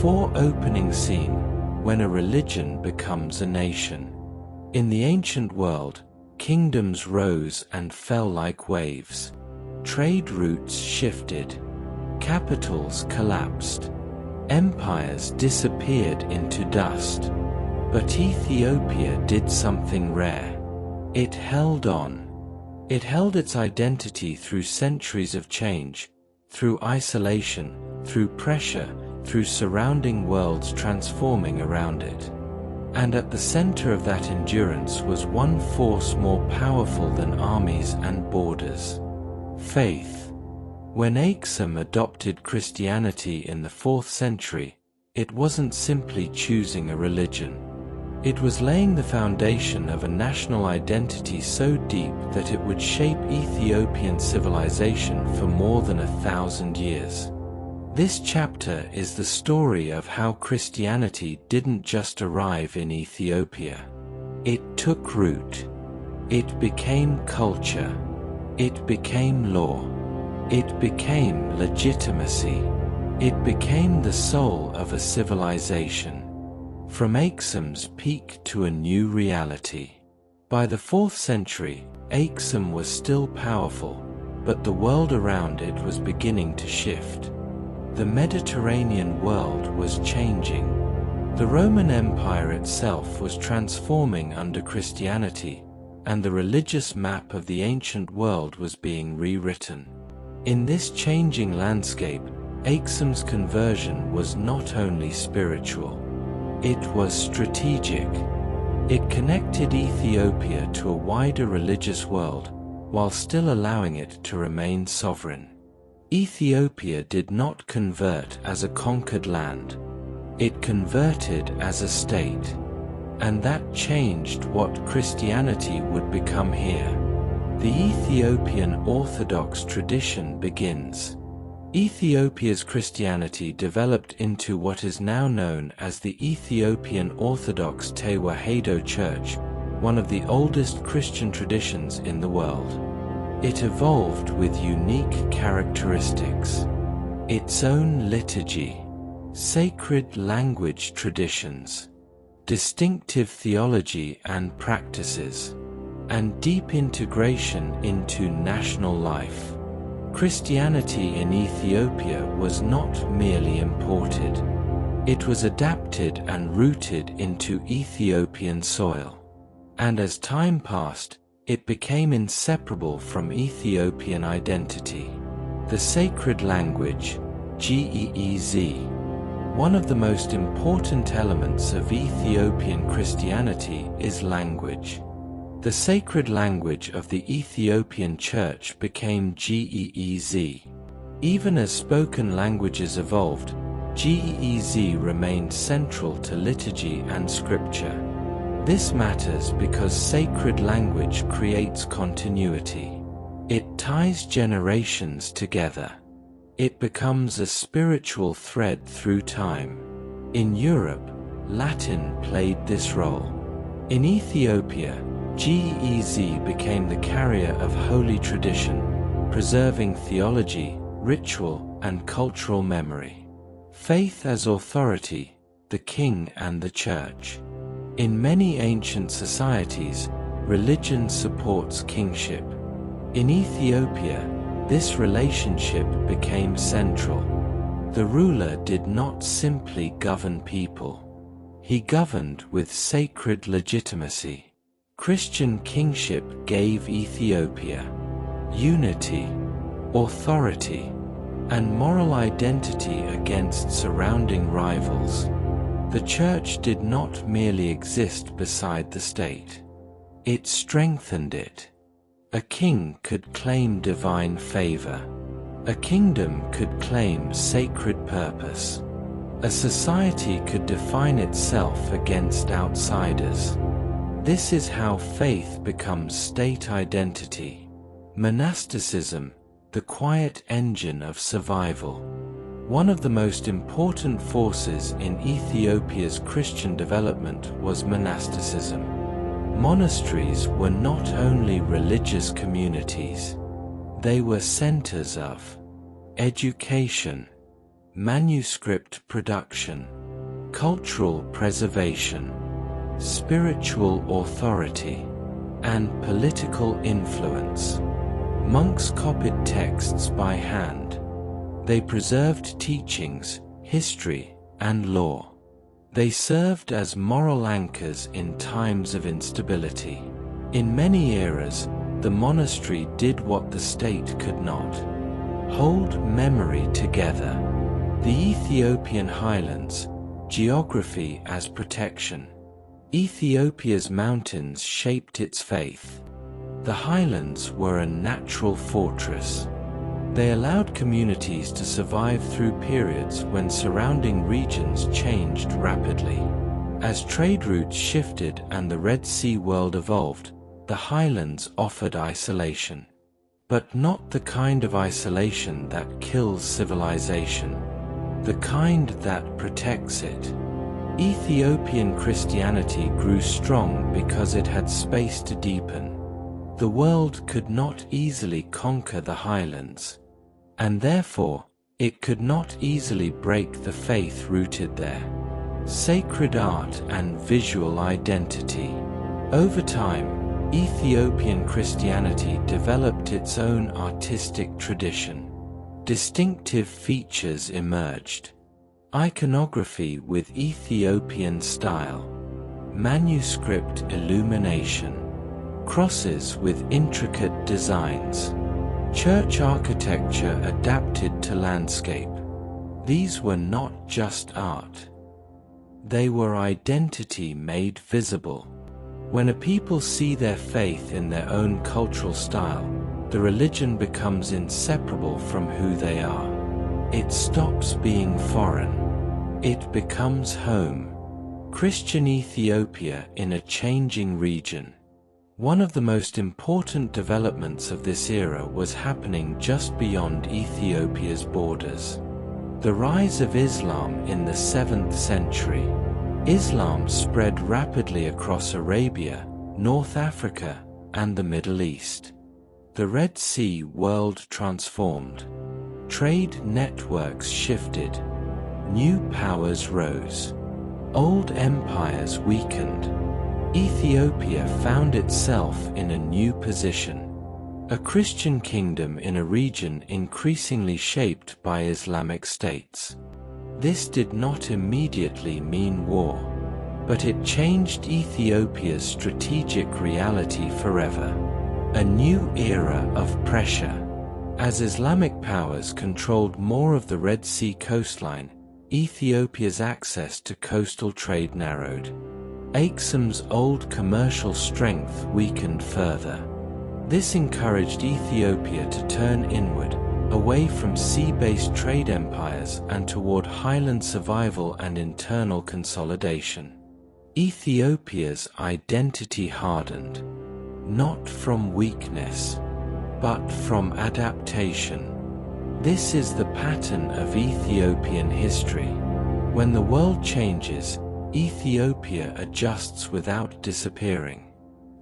4. Opening scene, when a religion becomes a nation. In the ancient world, kingdoms rose and fell like waves. Trade routes shifted. Capitals collapsed. Empires disappeared into dust. But Ethiopia did something rare. It held on. It held its identity through centuries of change, through isolation, through pressure, through surrounding worlds transforming around it. And at the center of that endurance was one force more powerful than armies and borders: faith. When Aksum adopted Christianity in the 4th century, it wasn't simply choosing a religion. It was laying the foundation of a national identity so deep that it would shape Ethiopian civilization for more than 1,000 years. This chapter is the story of how Christianity didn't just arrive in Ethiopia. It took root. It became culture. It became law. It became legitimacy. It became the soul of a civilization. From Aksum's peak to a new reality. By the 4th century, Aksum was still powerful, but the world around it was beginning to shift. The Mediterranean world was changing. The Roman Empire itself was transforming under Christianity, and the religious map of the ancient world was being rewritten. In this changing landscape, Aksum's conversion was not only spiritual. It was strategic. It connected Ethiopia to a wider religious world, while still allowing it to remain sovereign. Ethiopia did not convert as a conquered land. It converted as a state. And that changed what Christianity would become here. The Ethiopian Orthodox tradition begins. Ethiopia's Christianity developed into what is now known as the Ethiopian Orthodox Tewahedo Church, one of the oldest Christian traditions in the world. It evolved with unique characteristics. Its own liturgy, sacred language traditions, distinctive theology and practices, and deep integration into national life. Christianity in Ethiopia was not merely imported. It was adapted and rooted into Ethiopian soil. And as time passed, it became inseparable from Ethiopian identity. The sacred language, Geez, one of the most important elements of Ethiopian Christianity is language. The sacred language of the Ethiopian Church became Geez. Even as spoken languages evolved, Geez remained central to liturgy and scripture. This matters because sacred language creates continuity. It ties generations together. It becomes a spiritual thread through time. In Europe, Latin played this role. In Ethiopia, Geez became the carrier of holy tradition, preserving theology, ritual, and cultural memory. Faith as authority, the king and the church. In many ancient societies, religion supports kingship. In Ethiopia, this relationship became central. The ruler did not simply govern people. He governed with sacred legitimacy. Christian kingship gave Ethiopia unity, authority, and moral identity against surrounding rivals. The church did not merely exist beside the state. It strengthened it. A king could claim divine favor. A kingdom could claim sacred purpose. A society could define itself against outsiders. This is how faith becomes state identity. Monasticism, the quiet engine of survival. One of the most important forces in Ethiopia's Christian development was monasticism. Monasteries were not only religious communities. They were centers of education, manuscript production, cultural preservation, spiritual authority, and political influence. Monks copied texts by hand. They preserved teachings, history, and law. They served as moral anchors in times of instability. In many eras, the monastery did what the state could not: hold memory together. The Ethiopian highlands, geography as protection. Ethiopia's mountains shaped its faith. The highlands were a natural fortress. They allowed communities to survive through periods when surrounding regions changed rapidly. As trade routes shifted and the Red Sea world evolved, the highlands offered isolation. But not the kind of isolation that kills civilization. The kind that protects it. Ethiopian Christianity grew strong because it had space to deepen. The world could not easily conquer the highlands, and therefore, it could not easily break the faith rooted there. Sacred art and visual identity. Over time, Ethiopian Christianity developed its own artistic tradition. Distinctive features emerged. Iconography with Ethiopian style. Manuscript illumination. Crosses with intricate designs. Church architecture adapted to landscape. These were not just art. They were identity made visible. When a people see their faith in their own cultural style, the religion becomes inseparable from who they are. It stops being foreign. It becomes home. Christian Ethiopia in a changing region. One of the most important developments of this era was happening just beyond Ethiopia's borders. The rise of Islam in the 7th century. Islam spread rapidly across Arabia, North Africa, and the Middle East. The Red Sea world transformed. Trade networks shifted. New powers rose. Old empires weakened. Ethiopia found itself in a new position. A Christian kingdom in a region increasingly shaped by Islamic states. This did not immediately mean war, but it changed Ethiopia's strategic reality forever. A new era of pressure. As Islamic powers controlled more of the Red Sea coastline, Ethiopia's access to coastal trade narrowed. Aksum's old commercial strength weakened further. This encouraged Ethiopia to turn inward, away from sea-based trade empires and toward highland survival and internal consolidation. Ethiopia's identity hardened, not from weakness, but from adaptation. This is the pattern of Ethiopian history. When the world changes, Ethiopia adjusts without disappearing.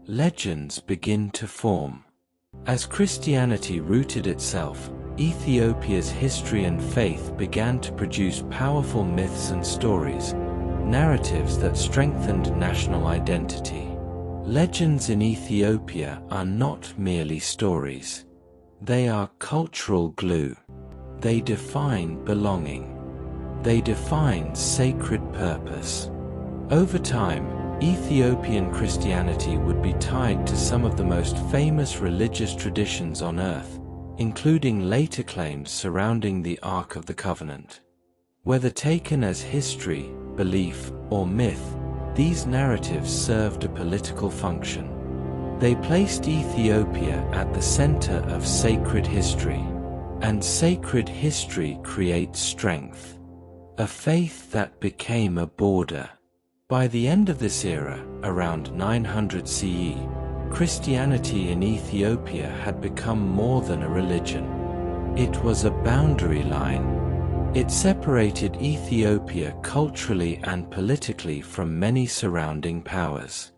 Legends begin to form. As Christianity rooted itself, Ethiopia's history and faith began to produce powerful myths and stories, narratives that strengthened national identity. Legends in Ethiopia are not merely stories. They are cultural glue. They define belonging. They define sacred purpose. Over time, Ethiopian Christianity would be tied to some of the most famous religious traditions on earth, including later claims surrounding the Ark of the Covenant. Whether taken as history, belief, or myth, these narratives served a political function. They placed Ethiopia at the center of sacred history, and sacred history creates strength. A faith that became a border. By the end of this era, around 900 CE, Christianity in Ethiopia had become more than a religion. It was a boundary line. It separated Ethiopia culturally and politically from many surrounding powers.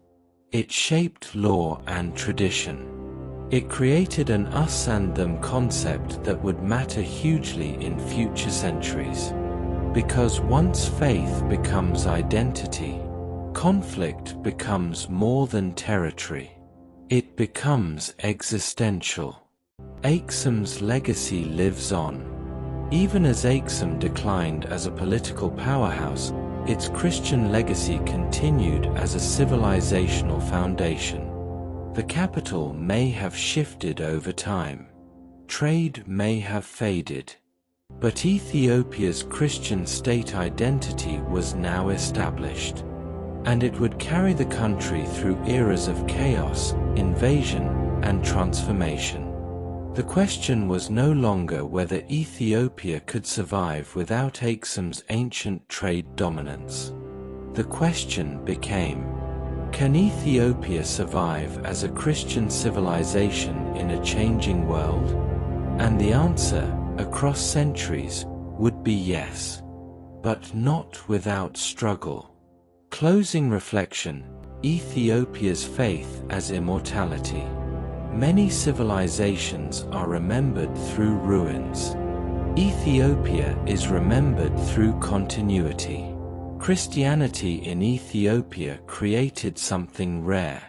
It shaped law and tradition. It created an us and them concept that would matter hugely in future centuries. Because once faith becomes identity, conflict becomes more than territory. It becomes existential. Aksum's legacy lives on. Even as Aksum declined as a political powerhouse, its Christian legacy continued as a civilizational foundation. The capital may have shifted over time. Trade may have faded. But Ethiopia's Christian state identity was now established, and it would carry the country through eras of chaos, invasion, and transformation. The question was no longer whether Ethiopia could survive without Aksum's ancient trade dominance. The question became, can Ethiopia survive as a Christian civilization in a changing world? And the answer, across centuries, would be yes. But not without struggle. Closing reflection, Ethiopia's faith as immortality. Many civilizations are remembered through ruins. Ethiopia is remembered through continuity. Christianity in Ethiopia created something rare.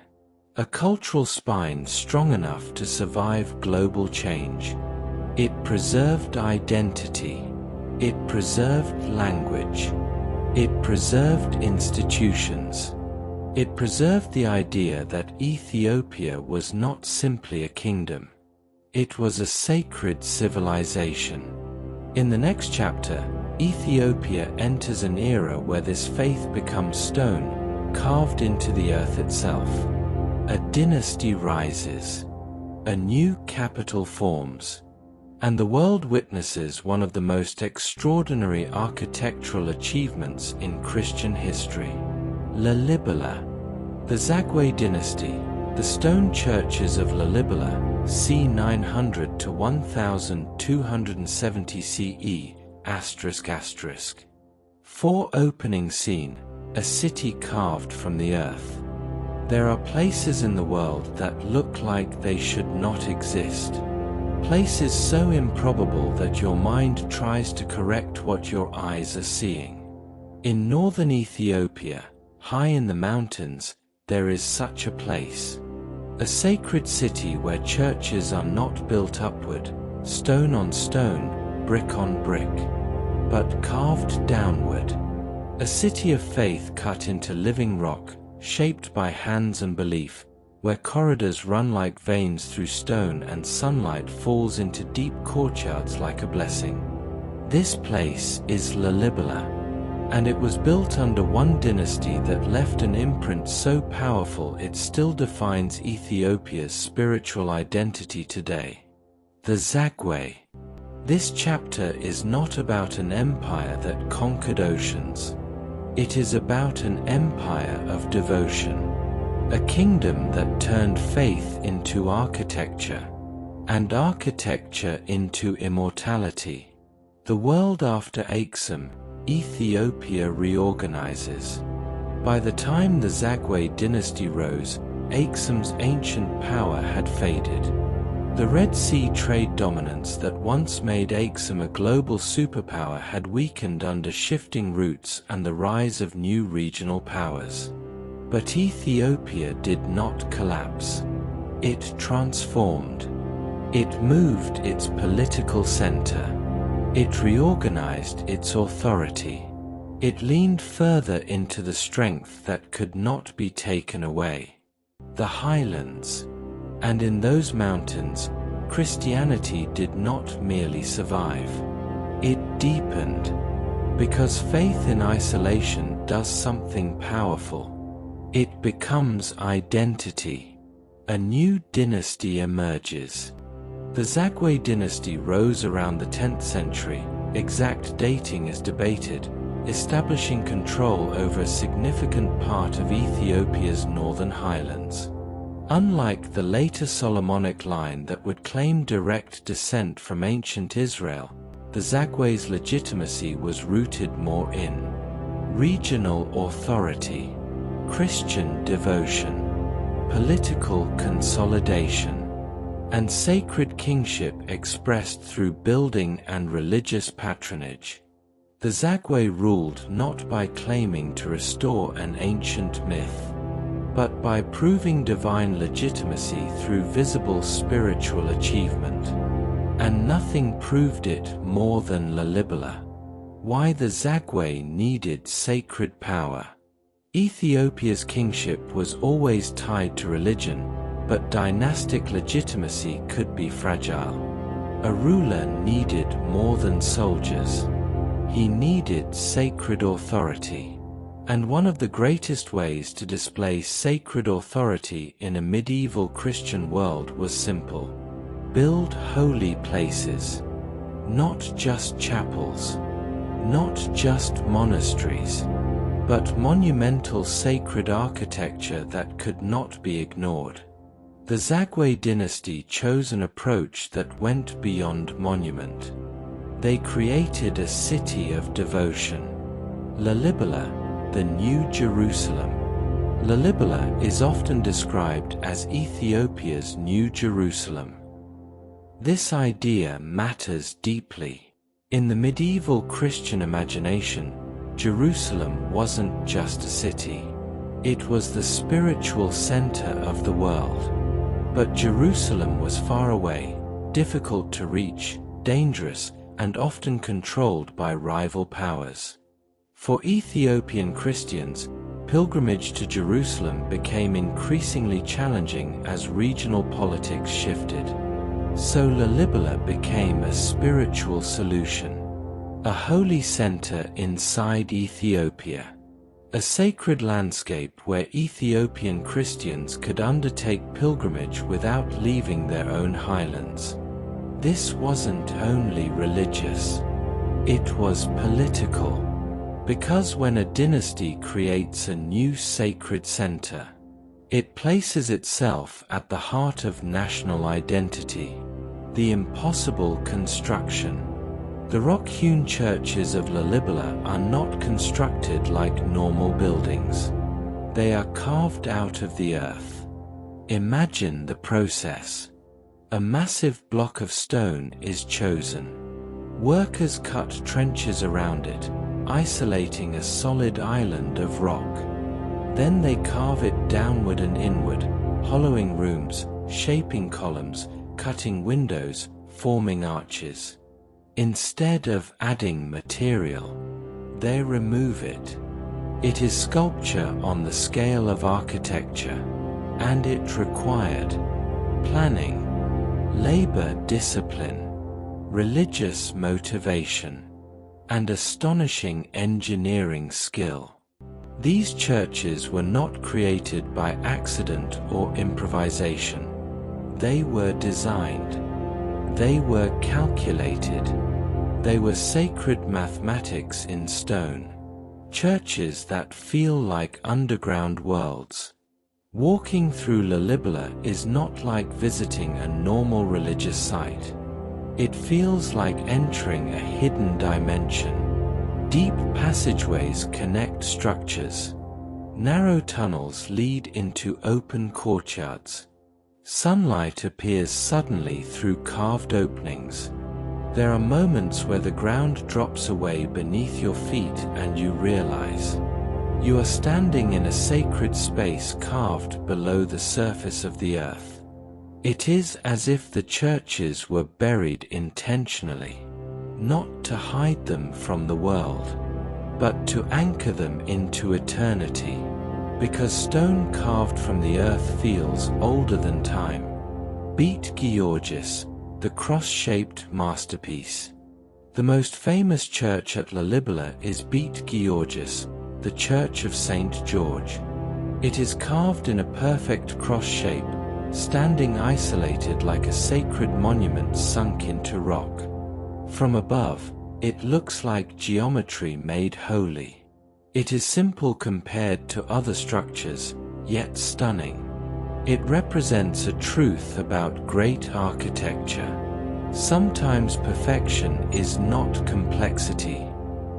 A cultural spine strong enough to survive global change. It preserved identity. It preserved language. It preserved institutions. It preserved the idea that Ethiopia was not simply a kingdom. It was a sacred civilization. In the next chapter, Ethiopia enters an era where this faith becomes stone, carved into the earth itself. A dynasty rises. A new capital forms. And the world witnesses one of the most extraordinary architectural achievements in Christian history. Lalibela. The Zagwe dynasty, the stone churches of Lalibela, c. 900 to 1270 CE, ***. 4 Opening scene, a city carved from the earth. There are places in the world that look like they should not exist. Places so improbable that your mind tries to correct what your eyes are seeing. In northern Ethiopia, high in the mountains, there is such a place. A sacred city where churches are not built upward, stone on stone, brick on brick, but carved downward. A city of faith cut into living rock, shaped by hands and belief, where corridors run like veins through stone and sunlight falls into deep courtyards like a blessing. This place is Lalibela, and it was built under one dynasty that left an imprint so powerful it still defines Ethiopia's spiritual identity today. The Zagwe. This chapter is not about an empire that conquered oceans. It is about an empire of devotion. A kingdom that turned faith into architecture, and architecture into immortality. The world after Aksum, Ethiopia reorganizes. By the time the Zagwe dynasty rose, Aksum's ancient power had faded. The Red Sea trade dominance that once made Aksum a global superpower had weakened under shifting routes and the rise of new regional powers. But Ethiopia did not collapse. It transformed. It moved its political center. It reorganized its authority. It leaned further into the strength that could not be taken away. The highlands. And in those mountains, Christianity did not merely survive. It deepened. Because faith in isolation does something powerful. It becomes identity. A new dynasty emerges. The Zagwe dynasty rose around the 10th century, exact dating is debated, establishing control over a significant part of Ethiopia's northern highlands. Unlike the later Solomonic line that would claim direct descent from ancient Israel, the Zagwe's legitimacy was rooted more in regional authority, Christian devotion, political consolidation, and sacred kingship expressed through building and religious patronage. The Zagwe ruled not by claiming to restore an ancient myth, but by proving divine legitimacy through visible spiritual achievement. and nothing proved it more than Lalibela. Why the Zagwe needed sacred power. Ethiopia's kingship was always tied to religion, but dynastic legitimacy could be fragile. A ruler needed more than soldiers. He needed sacred authority. And one of the greatest ways to display sacred authority in a medieval Christian world was simple. Build holy places. Not just chapels. Not just monasteries. But monumental sacred architecture that could not be ignored. The Zagwe dynasty chose an approach that went beyond monument. They created a city of devotion. Lalibela, the New Jerusalem. Lalibela is often described as Ethiopia's New Jerusalem. This idea matters deeply. In the medieval Christian imagination, Jerusalem wasn't just a city. It was the spiritual center of the world. But Jerusalem was far away, difficult to reach, dangerous, and often controlled by rival powers. For Ethiopian Christians, pilgrimage to Jerusalem became increasingly challenging as regional politics shifted. So Lalibela became a spiritual solution. A holy center inside Ethiopia. A sacred landscape where Ethiopian Christians could undertake pilgrimage without leaving their own highlands. This wasn't only religious. It was political. Because when a dynasty creates a new sacred center, it places itself at the heart of national identity. The impossible construction. The rock-hewn churches of Lalibela are not constructed like normal buildings. They are carved out of the earth. Imagine the process. A massive block of stone is chosen. Workers cut trenches around it, isolating a solid island of rock. Then they carve it downward and inward, hollowing rooms, shaping columns, cutting windows, forming arches. Instead of adding material, they remove it. It is sculpture on the scale of architecture, and it required planning, labor discipline, religious motivation, and astonishing engineering skill. These churches were not created by accident or improvisation. They were designed. They were calculated. They were sacred mathematics in stone. Churches that feel like underground worlds. Walking through Lalibela is not like visiting a normal religious site. It feels like entering a hidden dimension. Deep passageways connect structures. Narrow tunnels lead into open courtyards. Sunlight appears suddenly through carved openings. There are moments where the ground drops away beneath your feet and you realize you are standing in a sacred space carved below the surface of the earth. It is as if the churches were buried intentionally, not to hide them from the world, but to anchor them into eternity. Because stone carved from the earth feels older than time. Beat Georgis, the cross-shaped masterpiece. The most famous church at Lalibela is Beat Georgis, the Church of St. George. It is carved in a perfect cross shape, standing isolated like a sacred monument sunk into rock. From above, it looks like geometry made holy. It is simple compared to other structures, yet stunning. It represents a truth about great architecture. Sometimes perfection is not complexity.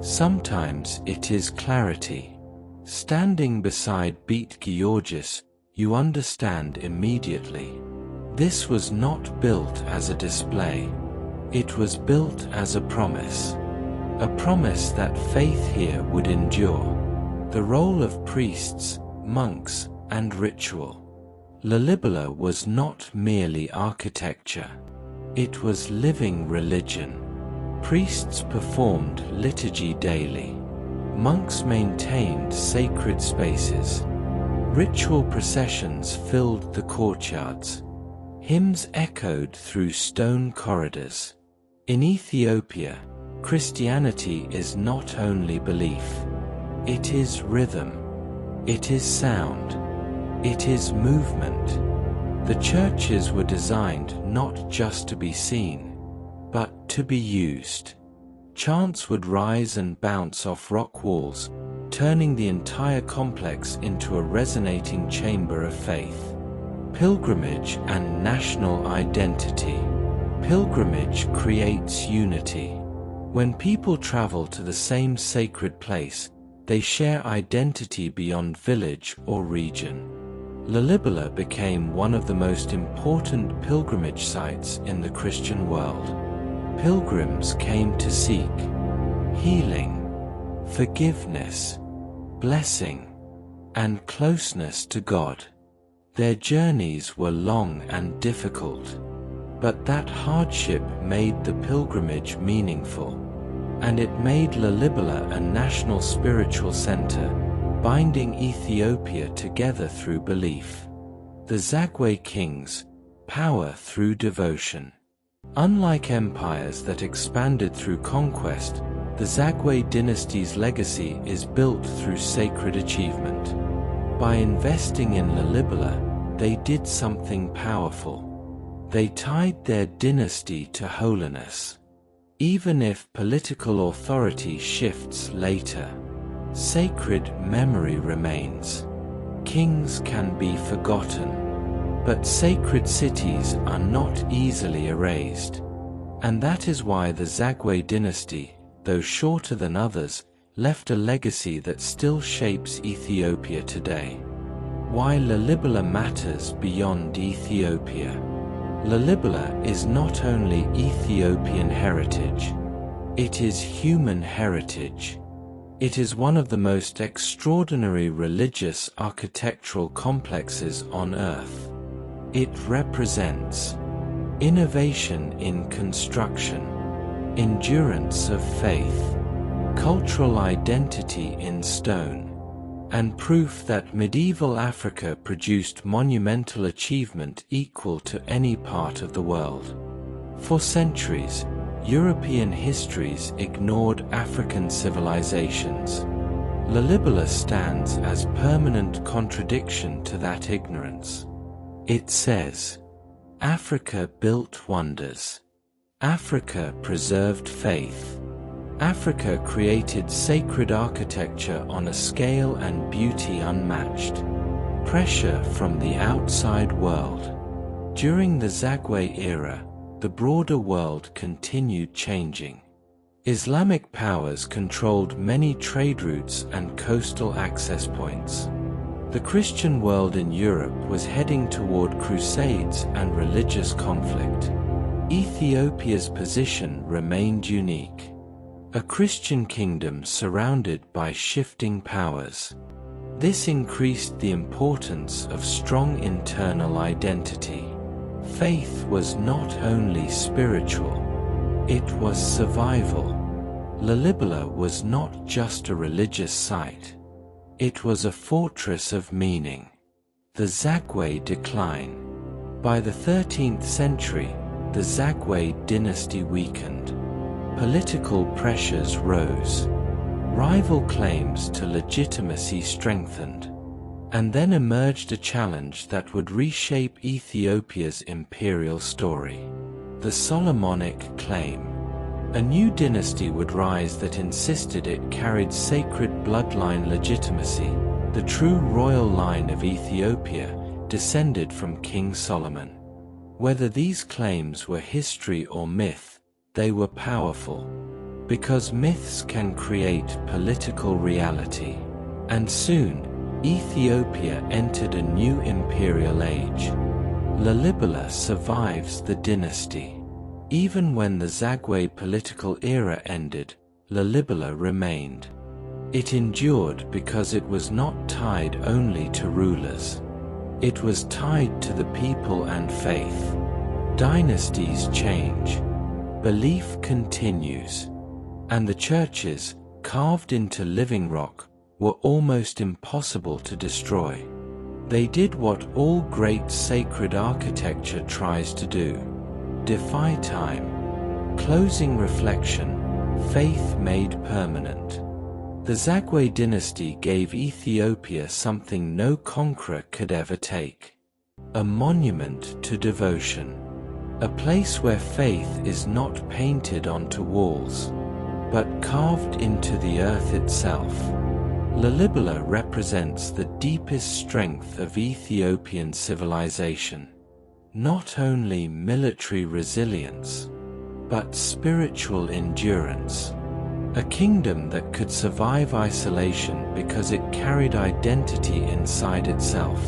Sometimes it is clarity. Standing beside Beat Georgis, you understand immediately. This was not built as a display. It was built as a promise. A promise that faith here would endure. The role of priests, monks, and ritual. Lalibela was not merely architecture. It was living religion. Priests performed liturgy daily. Monks maintained sacred spaces. Ritual processions filled the courtyards. Hymns echoed through stone corridors. In Ethiopia, Christianity is not only belief. It is rhythm. It is sound. It is movement. The churches were designed not just to be seen, but to be used. Chants would rise and bounce off rock walls, turning the entire complex into a resonating chamber of faith. Pilgrimage and national identity. Pilgrimage creates unity. When people travel to the same sacred place, they share identity beyond village or region. Lalibela became one of the most important pilgrimage sites in the Christian world. Pilgrims came to seek healing, forgiveness, blessing, and closeness to God. Their journeys were long and difficult, but that hardship made the pilgrimage meaningful, and it made Lalibela a national spiritual center, binding Ethiopia together through belief. The Zagwe kings, power through devotion. Unlike empires that expanded through conquest, the Zagwe dynasty's legacy is built through sacred achievement. By investing in Lalibela, they did something powerful. They tied their dynasty to holiness. Even if political authority shifts later, sacred memory remains. Kings can be forgotten, but sacred cities are not easily erased. And that is why the Zagwe dynasty, though shorter than others, left a legacy that still shapes Ethiopia today. Why Lalibela matters beyond Ethiopia. Lalibela is not only Ethiopian heritage, it is human heritage. It is one of the most extraordinary religious architectural complexes on Earth. It represents innovation in construction, endurance of faith, cultural identity in stone, and proof that medieval Africa produced monumental achievement equal to any part of the world. For centuries, European histories ignored African civilizations. Lalibela stands as permanent contradiction to that ignorance. It says, Africa built wonders. Africa preserved faith. Africa created sacred architecture on a scale and beauty unmatched. Pressure from the outside world. During the Zagwe era, the broader world continued changing. Islamic powers controlled many trade routes and coastal access points. The Christian world in Europe was heading toward crusades and religious conflict. Ethiopia's position remained unique. A Christian kingdom surrounded by shifting powers. This increased the importance of strong internal identity. Faith was not only spiritual, it was survival. Lalibela was not just a religious site. It was a fortress of meaning. The Zagwe decline. By the 13th century, the Zagwe dynasty weakened. Political pressures rose. Rival claims to legitimacy strengthened. And then emerged a challenge that would reshape Ethiopia's imperial story. The Solomonic claim. A new dynasty would rise that insisted it carried sacred bloodline legitimacy. The true royal line of Ethiopia descended from King Solomon. Whether these claims were history or myth, they were powerful. Because myths can create political reality. And soon, Ethiopia entered a new imperial age. Lalibela survives the dynasty. Even when the Zagwe political era ended, Lalibela remained. It endured because it was not tied only to rulers. It was tied to the people and faith. Dynasties change, belief continues, and the churches, carved into living rock, were almost impossible to destroy. They did what all great sacred architecture tries to do: defy time. Closing reflection, faith made permanent. The Zagwe dynasty gave Ethiopia something no conqueror could ever take: a monument to devotion. A place where faith is not painted onto walls, but carved into the earth itself. Lalibela represents the deepest strength of Ethiopian civilization. Not only military resilience, but spiritual endurance. A kingdom that could survive isolation because it carried identity inside itself.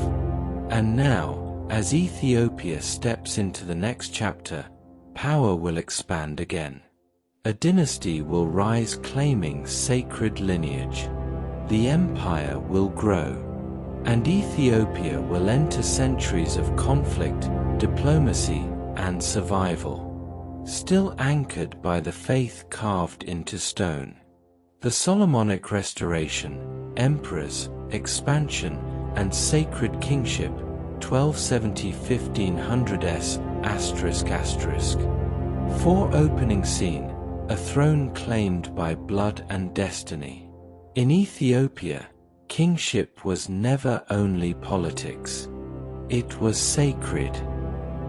And now, as Ethiopia steps into the next chapter, power will expand again. A dynasty will rise claiming sacred lineage. The empire will grow, and Ethiopia will enter centuries of conflict, diplomacy, and survival, still anchored by the faith carved into stone. The Solomonic restoration, emperors, expansion, and sacred kingship, 1270–1500s***. 4 Opening scene, a throne claimed by blood and destiny. In Ethiopia, kingship was never only politics. It was sacred.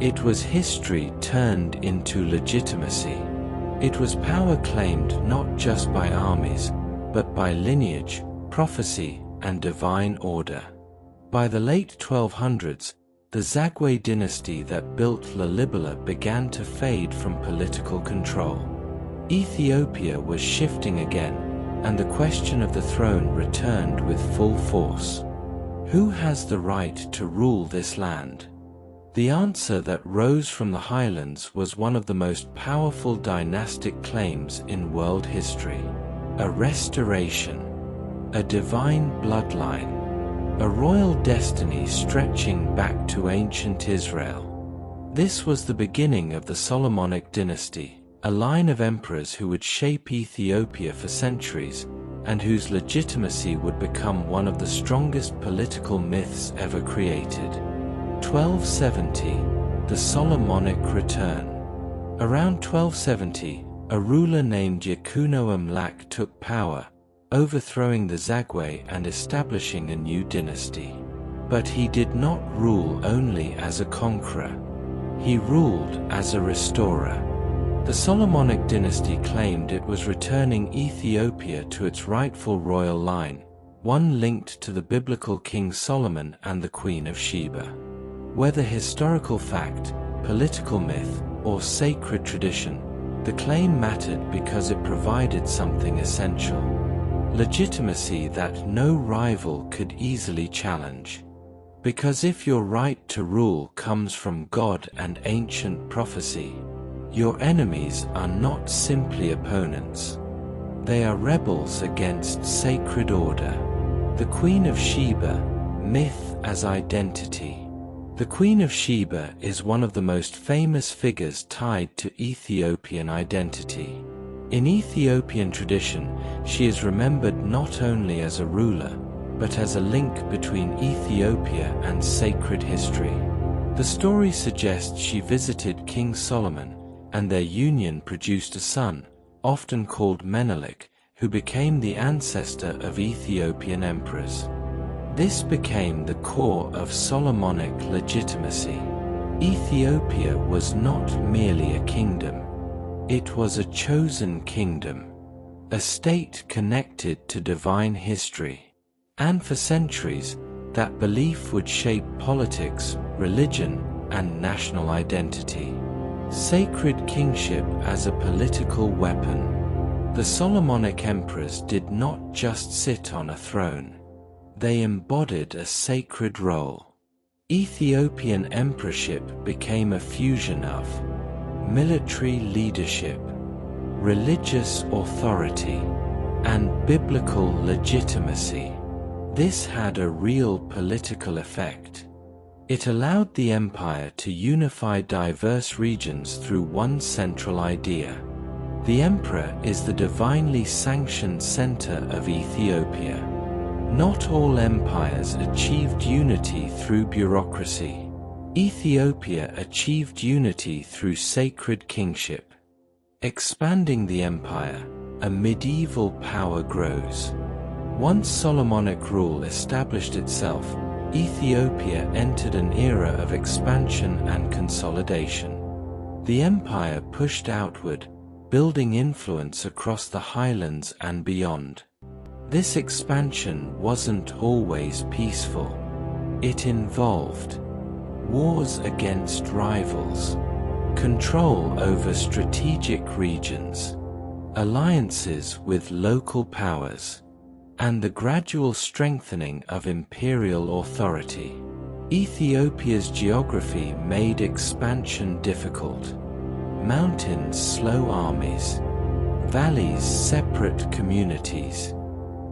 It was history turned into legitimacy. It was power claimed not just by armies, but by lineage, prophecy, and divine order. By the late 1200s, the Zagwe dynasty that built Lalibela began to fade from political control. Ethiopia was shifting again, and the question of the throne returned with full force. Who has the right to rule this land? The answer that rose from the highlands was one of the most powerful dynastic claims in world history: a restoration, a divine bloodline, a royal destiny stretching back to ancient Israel. This was the beginning of the Solomonic dynasty, a line of emperors who would shape Ethiopia for centuries, and whose legitimacy would become one of the strongest political myths ever created. 1270, the Solomonic return. Around 1270, a ruler named Yakuno Amlak took power, overthrowing the Zagwe and establishing a new dynasty. But he did not rule only as a conqueror. He ruled as a restorer. The Solomonic dynasty claimed it was returning Ethiopia to its rightful royal line, one linked to the biblical King Solomon and the Queen of Sheba. Whether historical fact, political myth, or sacred tradition, the claim mattered because it provided something essential: legitimacy that no rival could easily challenge. Because if your right to rule comes from God and ancient prophecy, your enemies are not simply opponents. They are rebels against sacred order. The Queen of Sheba, myth as identity. The Queen of Sheba is one of the most famous figures tied to Ethiopian identity. In Ethiopian tradition, she is remembered not only as a ruler, but as a link between Ethiopia and sacred history. The story suggests she visited King Solomon, and their union produced a son, often called Menelik, who became the ancestor of Ethiopian emperors. This became the core of Solomonic legitimacy. Ethiopia was not merely a kingdom. It was a chosen kingdom, a state connected to divine history. And for centuries, that belief would shape politics, religion, and national identity. Sacred kingship as a political weapon. The Solomonic emperors did not just sit on a throne. They embodied a sacred role. Ethiopian emperorship became a fusion of military leadership, religious authority, and biblical legitimacy. This had a real political effect. It allowed the empire to unify diverse regions through one central idea. The emperor is the divinely sanctioned center of Ethiopia. Not all empires achieved unity through bureaucracy. Ethiopia achieved unity through sacred kingship. Expanding the empire, a medieval power grows. Once Solomonic rule established itself, Ethiopia entered an era of expansion and consolidation. The empire pushed outward, building influence across the highlands and beyond. This expansion wasn't always peaceful. It involved wars against rivals, control over strategic regions, alliances with local powers, and the gradual strengthening of imperial authority. Ethiopia's geography made expansion difficult. Mountains slow armies, valleys separate communities,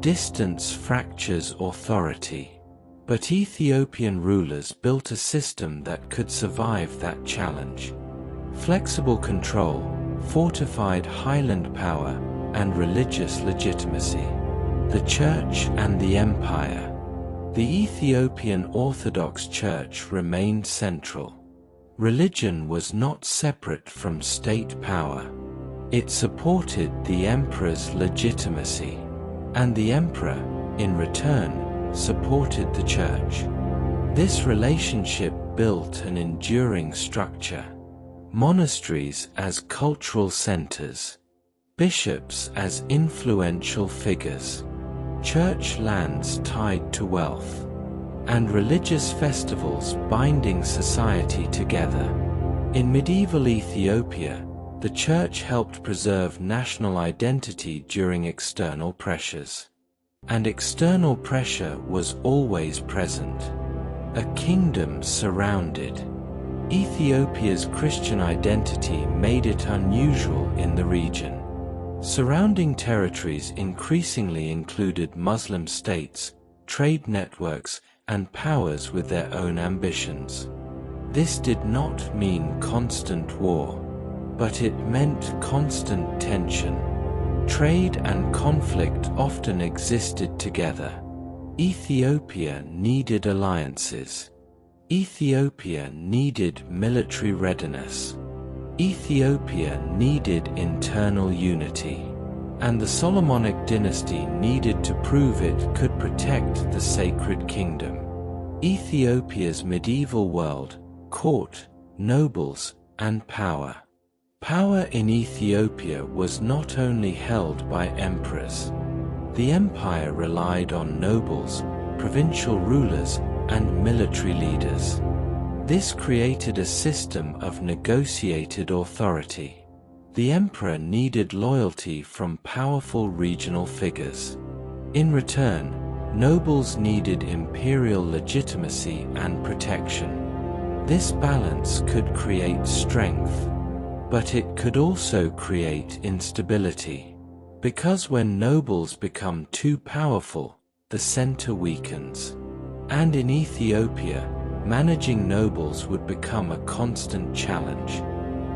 distance fractures authority. But Ethiopian rulers built a system that could survive that challenge. Flexible control, fortified highland power, and religious legitimacy. The Church and the Empire. The Ethiopian Orthodox Church remained central. Religion was not separate from state power. It supported the emperor's legitimacy, and the emperor, in return, supported the church. This relationship built an enduring structure. Monasteries as cultural centers, bishops as influential figures, church lands tied to wealth, and religious festivals binding society together. In medieval Ethiopia, the church helped preserve national identity during external pressures. And external pressure was always present. A kingdom surrounded. Ethiopia's Christian identity made it unusual in the region. Surrounding territories increasingly included Muslim states, trade networks, and powers with their own ambitions. This did not mean constant war, but it meant constant tension. Trade and conflict often existed together. Ethiopia needed alliances. Ethiopia needed military readiness. Ethiopia needed internal unity. And the Solomonic dynasty needed to prove it could protect the sacred kingdom. Ethiopia's medieval world, court, nobles, and power. Power in Ethiopia was not only held by emperors. The empire relied on nobles, provincial rulers, and military leaders. This created a system of negotiated authority. The emperor needed loyalty from powerful regional figures. In return, nobles needed imperial legitimacy and protection. This balance could create strength, but it could also create instability. Because when nobles become too powerful, the center weakens. And in Ethiopia, managing nobles would become a constant challenge.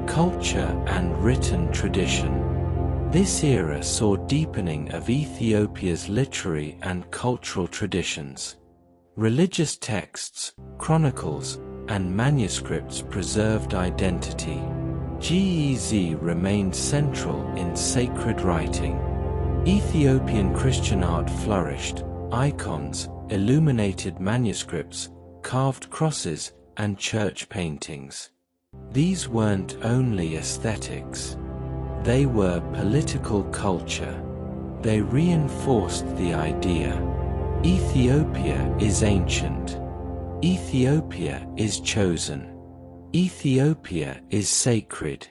Culture and written tradition. This era saw deepening of Ethiopia's literary and cultural traditions. Religious texts, chronicles, and manuscripts preserved identity. Gez remained central in sacred writing. Ethiopian Christian art flourished. Icons, illuminated manuscripts, carved crosses, and church paintings. These weren't only aesthetics. They were political culture. They reinforced the idea: Ethiopia is ancient. Ethiopia is chosen. Ethiopia is sacred.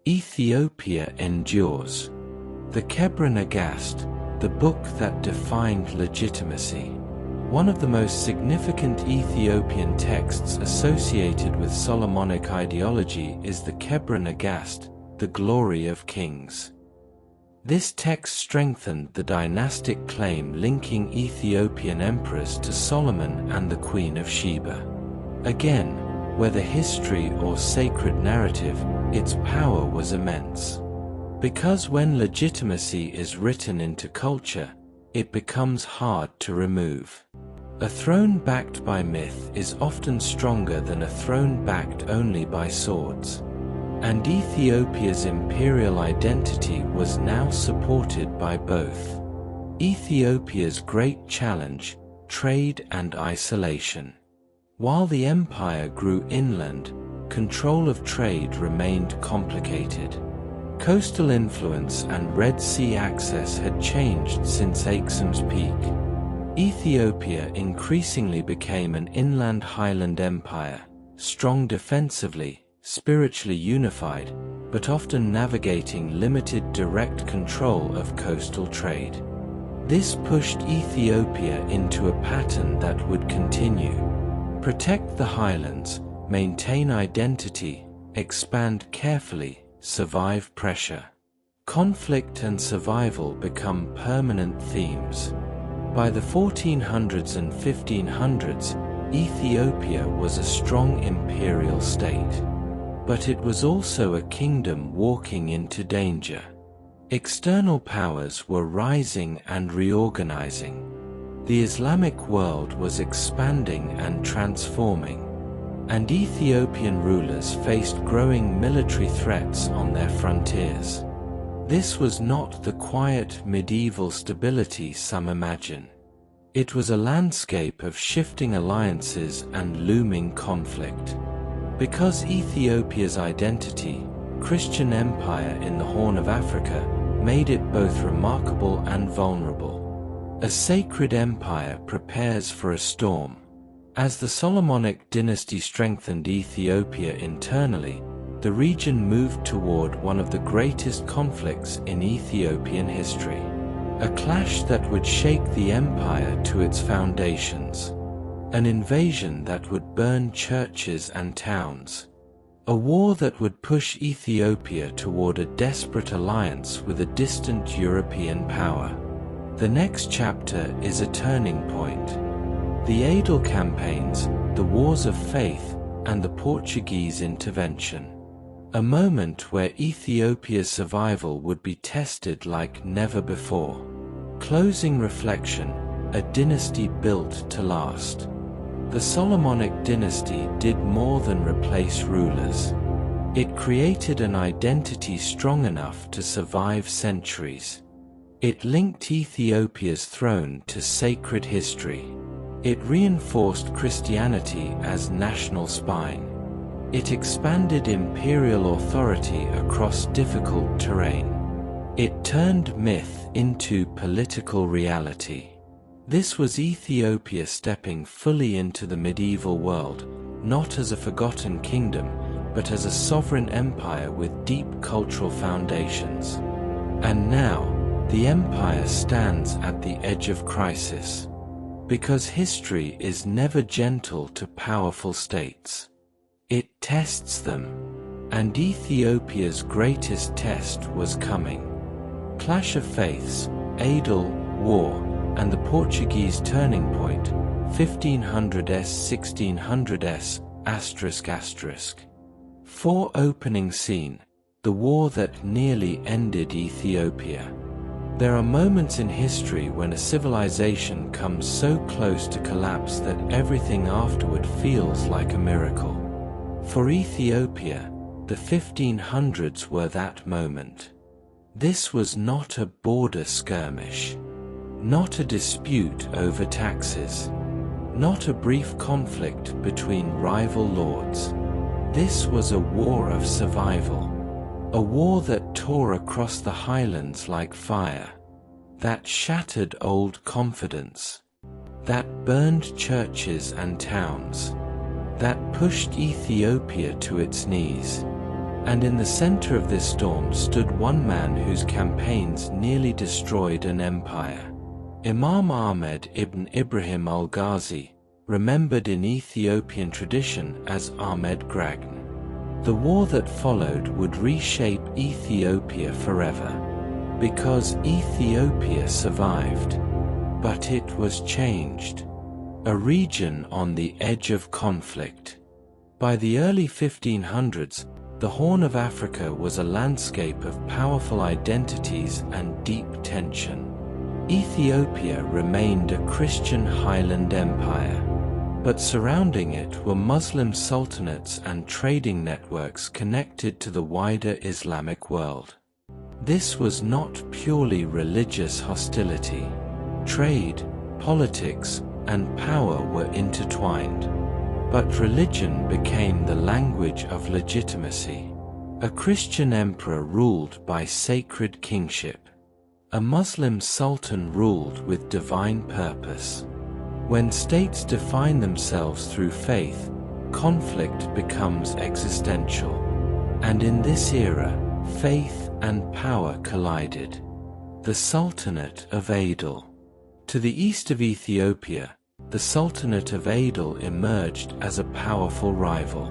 Ethiopia endures. The Kebra Nagast, the book that defined legitimacy. One of the most significant Ethiopian texts associated with Solomonic ideology is the Kebra Nagast, the Glory of Kings. This text strengthened the dynastic claim linking Ethiopian emperors to Solomon and the Queen of Sheba. Again, whether history or sacred narrative, its power was immense. Because when legitimacy is written into culture, it becomes hard to remove. A throne backed by myth is often stronger than a throne backed only by swords. And Ethiopia's imperial identity was now supported by both. Ethiopia's great challenge, trade and isolation. While the empire grew inland, control of trade remained complicated. Coastal influence and Red Sea access had changed since Aksum's peak. Ethiopia increasingly became an inland highland empire, strong defensively, spiritually unified, but often navigating limited direct control of coastal trade. This pushed Ethiopia into a pattern that would continue. Protect the highlands, maintain identity, expand carefully, survive pressure. Conflict and survival become permanent themes. By the 1400s and 1500s, Ethiopia was a strong imperial state. But it was also a kingdom walking into danger. External powers were rising and reorganizing. The Islamic world was expanding and transforming, and Ethiopian rulers faced growing military threats on their frontiers. This was not the quiet medieval stability some imagine. It was a landscape of shifting alliances and looming conflict. Because Ethiopia's identity, Christian empire in the Horn of Africa, made it both remarkable and vulnerable. A sacred empire prepares for a storm. As the Solomonic dynasty strengthened Ethiopia internally, the region moved toward one of the greatest conflicts in Ethiopian history. A clash that would shake the empire to its foundations. An invasion that would burn churches and towns. A war that would push Ethiopia toward a desperate alliance with a distant European power. The next chapter is a turning point. The Adel campaigns, the wars of faith, and the Portuguese intervention. A moment where Ethiopia's survival would be tested like never before. Closing reflection, a dynasty built to last. The Solomonic dynasty did more than replace rulers. It created an identity strong enough to survive centuries. It linked Ethiopia's throne to sacred history. It reinforced Christianity as national spine. It expanded imperial authority across difficult terrain. It turned myth into political reality. This was Ethiopia stepping fully into the medieval world, not as a forgotten kingdom, but as a sovereign empire with deep cultural foundations. And now, the empire stands at the edge of crisis. Because history is never gentle to powerful states. It tests them. And Ethiopia's greatest test was coming. Clash of faiths, Adel, war, and the Portuguese turning point, 1500s 1600s***. 4 Opening scene, the war that nearly ended Ethiopia. There are moments in history when a civilization comes so close to collapse that everything afterward feels like a miracle. For Ethiopia, the 1500s were that moment. This was not a border skirmish. Not a dispute over taxes. Not a brief conflict between rival lords. This was a war of survival. A war that tore across the highlands like fire. That shattered old confidence. That burned churches and towns. That pushed Ethiopia to its knees. And in the center of this storm stood one man whose campaigns nearly destroyed an empire. Imam Ahmed ibn Ibrahim al-Ghazi, remembered in Ethiopian tradition as Ahmed Gragn. The war that followed would reshape Ethiopia forever. Because Ethiopia survived. But it was changed. a region on the edge of conflict. By the early 1500s, the Horn of Africa was a landscape of powerful identities and deep tension. Ethiopia remained a Christian highland empire, but surrounding it were Muslim sultanates and trading networks connected to the wider Islamic world. This was not purely religious hostility. Trade, politics, and power were intertwined. But religion became the language of legitimacy. A Christian emperor ruled by sacred kingship. A Muslim sultan ruled with divine purpose. When states define themselves through faith, conflict becomes existential. And in this era, faith and power collided. The Sultanate of Adil. To the east of Ethiopia, the Sultanate of Adil emerged as a powerful rival.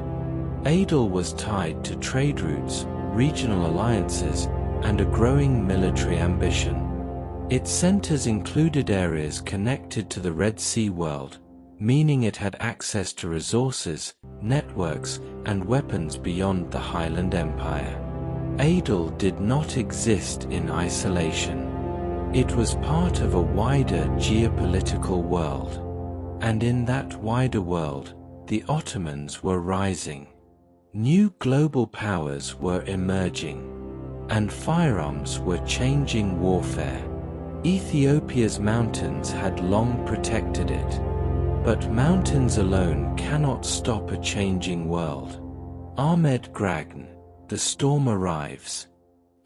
Adil was tied to trade routes, regional alliances, and a growing military ambition. Its centers included areas connected to the Red Sea world, meaning it had access to resources, networks, and weapons beyond the Highland Empire. Adil did not exist in isolation. It was part of a wider geopolitical world. And in that wider world, the Ottomans were rising. New global powers were emerging, and firearms were changing warfare. Ethiopia's mountains had long protected it. But mountains alone cannot stop a changing world. Ahmed Gragn, the storm arrives.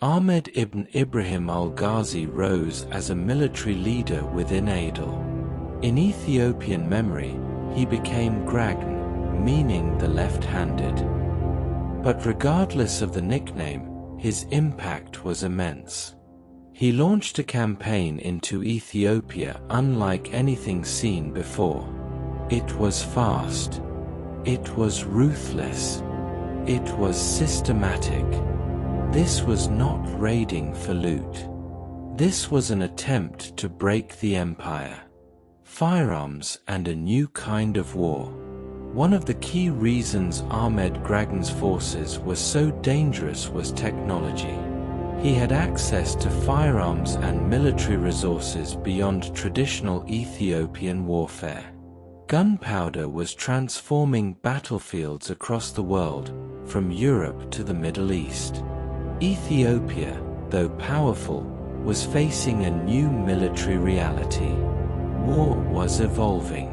Ahmed ibn Ibrahim al-Ghazi rose as a military leader within Adil. In Ethiopian memory, he became Gragn, meaning the left-handed. But regardless of the nickname, his impact was immense. He launched a campaign into Ethiopia unlike anything seen before. It was fast. It was ruthless. It was systematic. This was not raiding for loot. This was an attempt to break the empire. Firearms and a new kind of war. One of the key reasons Ahmed Gragn's forces were so dangerous was technology. He had access to firearms and military resources beyond traditional Ethiopian warfare. Gunpowder was transforming battlefields across the world, from Europe to the Middle East. Ethiopia, though powerful, was facing a new military reality. War was evolving,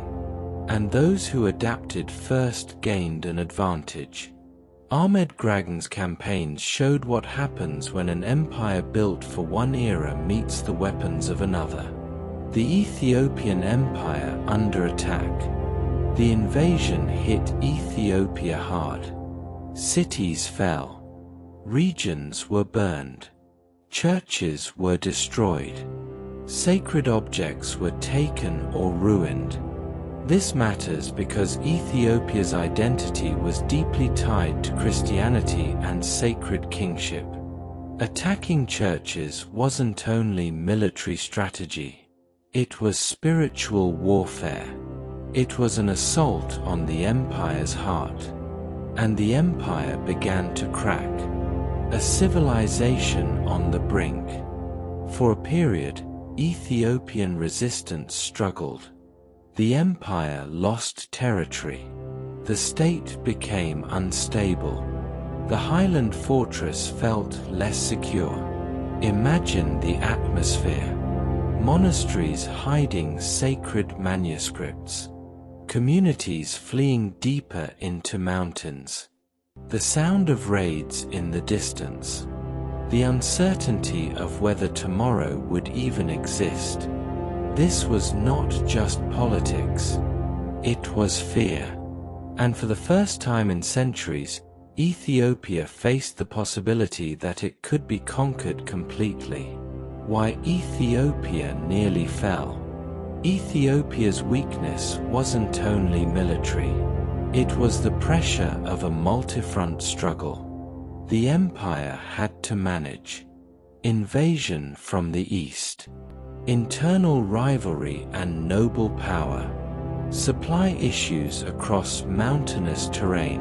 and those who adapted first gained an advantage. Ahmed Gragn's campaigns showed what happens when an empire built for one era meets the weapons of another. The Ethiopian Empire under attack. The invasion hit Ethiopia hard. Cities fell. Regions were burned. Churches were destroyed. Sacred objects were taken or ruined. This matters because Ethiopia's identity was deeply tied to Christianity and sacred kingship. Attacking churches wasn't only military strategy. It was spiritual warfare. It was an assault on the empire's heart. And the empire began to crack. A civilization on the brink. For a period, Ethiopian resistance struggled. The empire lost territory. The state became unstable. The highland fortress felt less secure. Imagine the atmosphere. Monasteries hiding sacred manuscripts. Communities fleeing deeper into mountains. The sound of raids in the distance. The uncertainty of whether tomorrow would even exist. This was not just politics. It was fear. And for the first time in centuries, Ethiopia faced the possibility that it could be conquered completely. Why Ethiopia nearly fell. Ethiopia's weakness wasn't only military. It was the pressure of a multi-front struggle. The empire had to manage invasion from the east, internal rivalry and noble power, supply issues across mountainous terrain,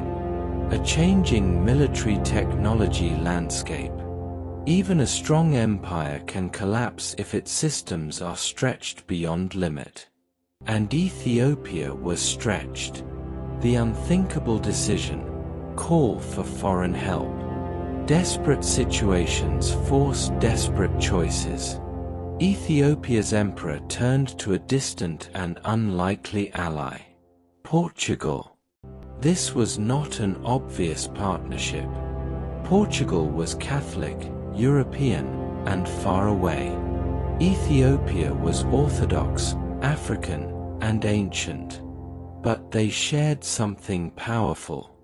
a changing military technology landscape. Even a strong empire can collapse if its systems are stretched beyond limit. And Ethiopia was stretched. The unthinkable decision: call for foreign help. Desperate situations force desperate choices. Ethiopia's emperor turned to a distant and unlikely ally: Portugal. This was not an obvious partnership. Portugal was Catholic, European, and far away. Ethiopia was Orthodox, African, and ancient. But they shared something powerful: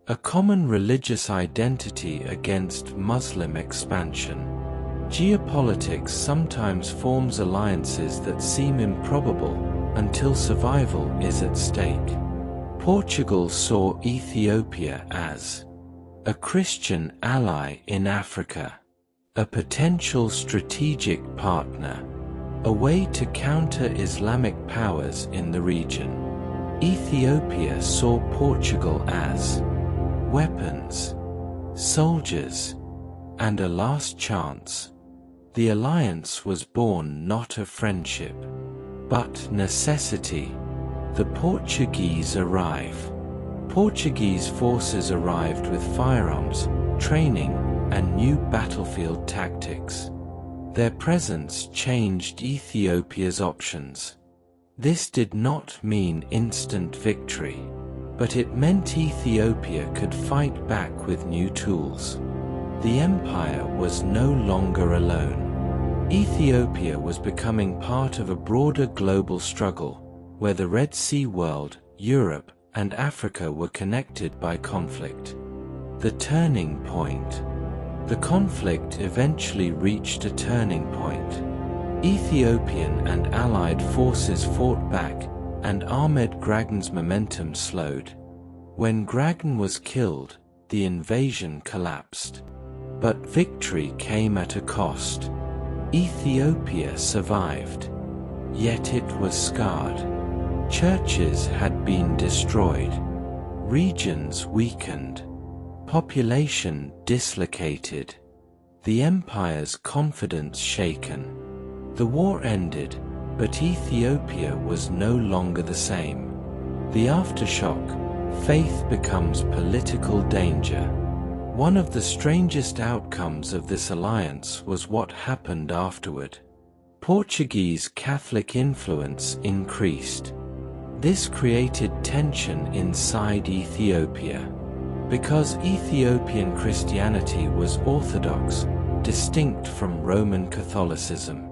a common religious identity against Muslim expansion. Geopolitics sometimes forms alliances that seem improbable until survival is at stake. Portugal saw Ethiopia as a Christian ally in Africa, a potential strategic partner, a way to counter Islamic powers in the region. Ethiopia saw Portugal as weapons, soldiers, and a last chance. The alliance was born not of friendship, but necessity. The Portuguese arrive. Portuguese forces arrived with firearms, training, and new battlefield tactics. Their presence changed Ethiopia's options. This did not mean instant victory, but it meant Ethiopia could fight back with new tools. The empire was no longer alone. Ethiopia was becoming part of a broader global struggle, where the Red Sea world, Europe, and Africa were connected by conflict. The turning point. The conflict eventually reached a turning point. Ethiopian and allied forces fought back, and Ahmed Gragan's momentum slowed. When Gragan was killed, the invasion collapsed. But victory came at a cost. Ethiopia survived. Yet it was scarred. Churches had been destroyed. Regions weakened. Population dislocated. The empire's confidence shaken. The war ended, but Ethiopia was no longer the same. The aftershock: faith becomes political danger. One of the strangest outcomes of this alliance was what happened afterward. Portuguese Catholic influence increased. This created tension inside Ethiopia. Because Ethiopian Christianity was Orthodox, distinct from Roman Catholicism.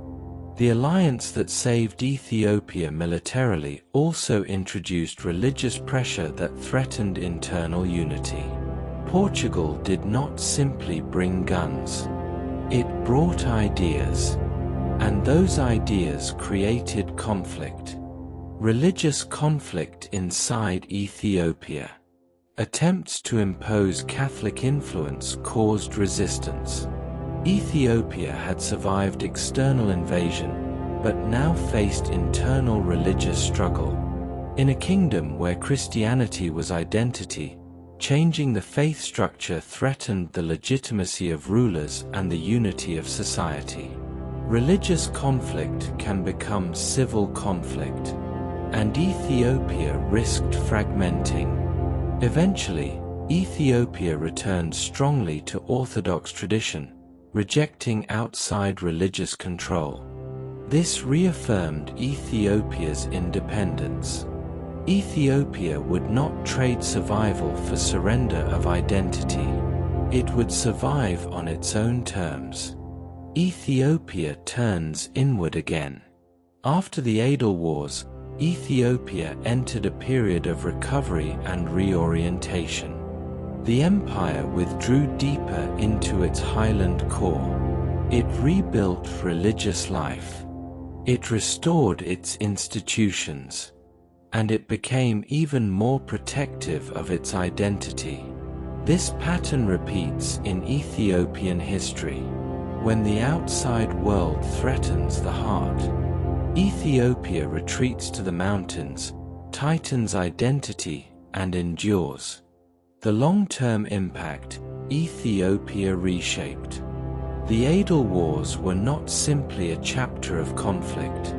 The alliance that saved Ethiopia militarily also introduced religious pressure that threatened internal unity. Portugal did not simply bring guns. It brought ideas. And those ideas created conflict. Religious conflict inside Ethiopia. Attempts to impose Catholic influence caused resistance. Ethiopia had survived external invasion, but now faced internal religious struggle. In a kingdom where Christianity was identity, changing the faith structure threatened the legitimacy of rulers and the unity of society. Religious conflict can become civil conflict, and Ethiopia risked fragmenting. Eventually, Ethiopia returned strongly to Orthodox tradition, rejecting outside religious control. This reaffirmed Ethiopia's independence. Ethiopia would not trade survival for surrender of identity. It would survive on its own terms. Ethiopia turns inward again. After the Adal Wars, Ethiopia entered a period of recovery and reorientation. The empire withdrew deeper into its highland core. It rebuilt religious life. It restored its institutions. And it became even more protective of its identity. This pattern repeats in Ethiopian history. When the outside world threatens the heart, Ethiopia retreats to the mountains, tightens identity and endures. The long-term impact, Ethiopia reshaped. The Adal Wars were not simply a chapter of conflict.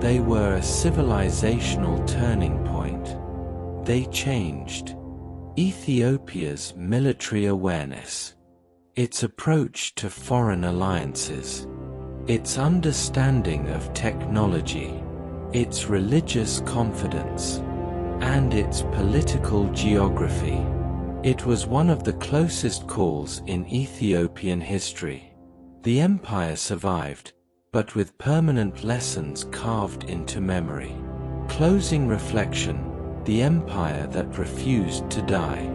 They were a civilizational turning point. They changed Ethiopia's military awareness, its approach to foreign alliances, its understanding of technology, its religious confidence, and its political geography. It was one of the closest calls in Ethiopian history. The empire survived, but with permanent lessons carved into memory. Closing reflection, the empire that refused to die.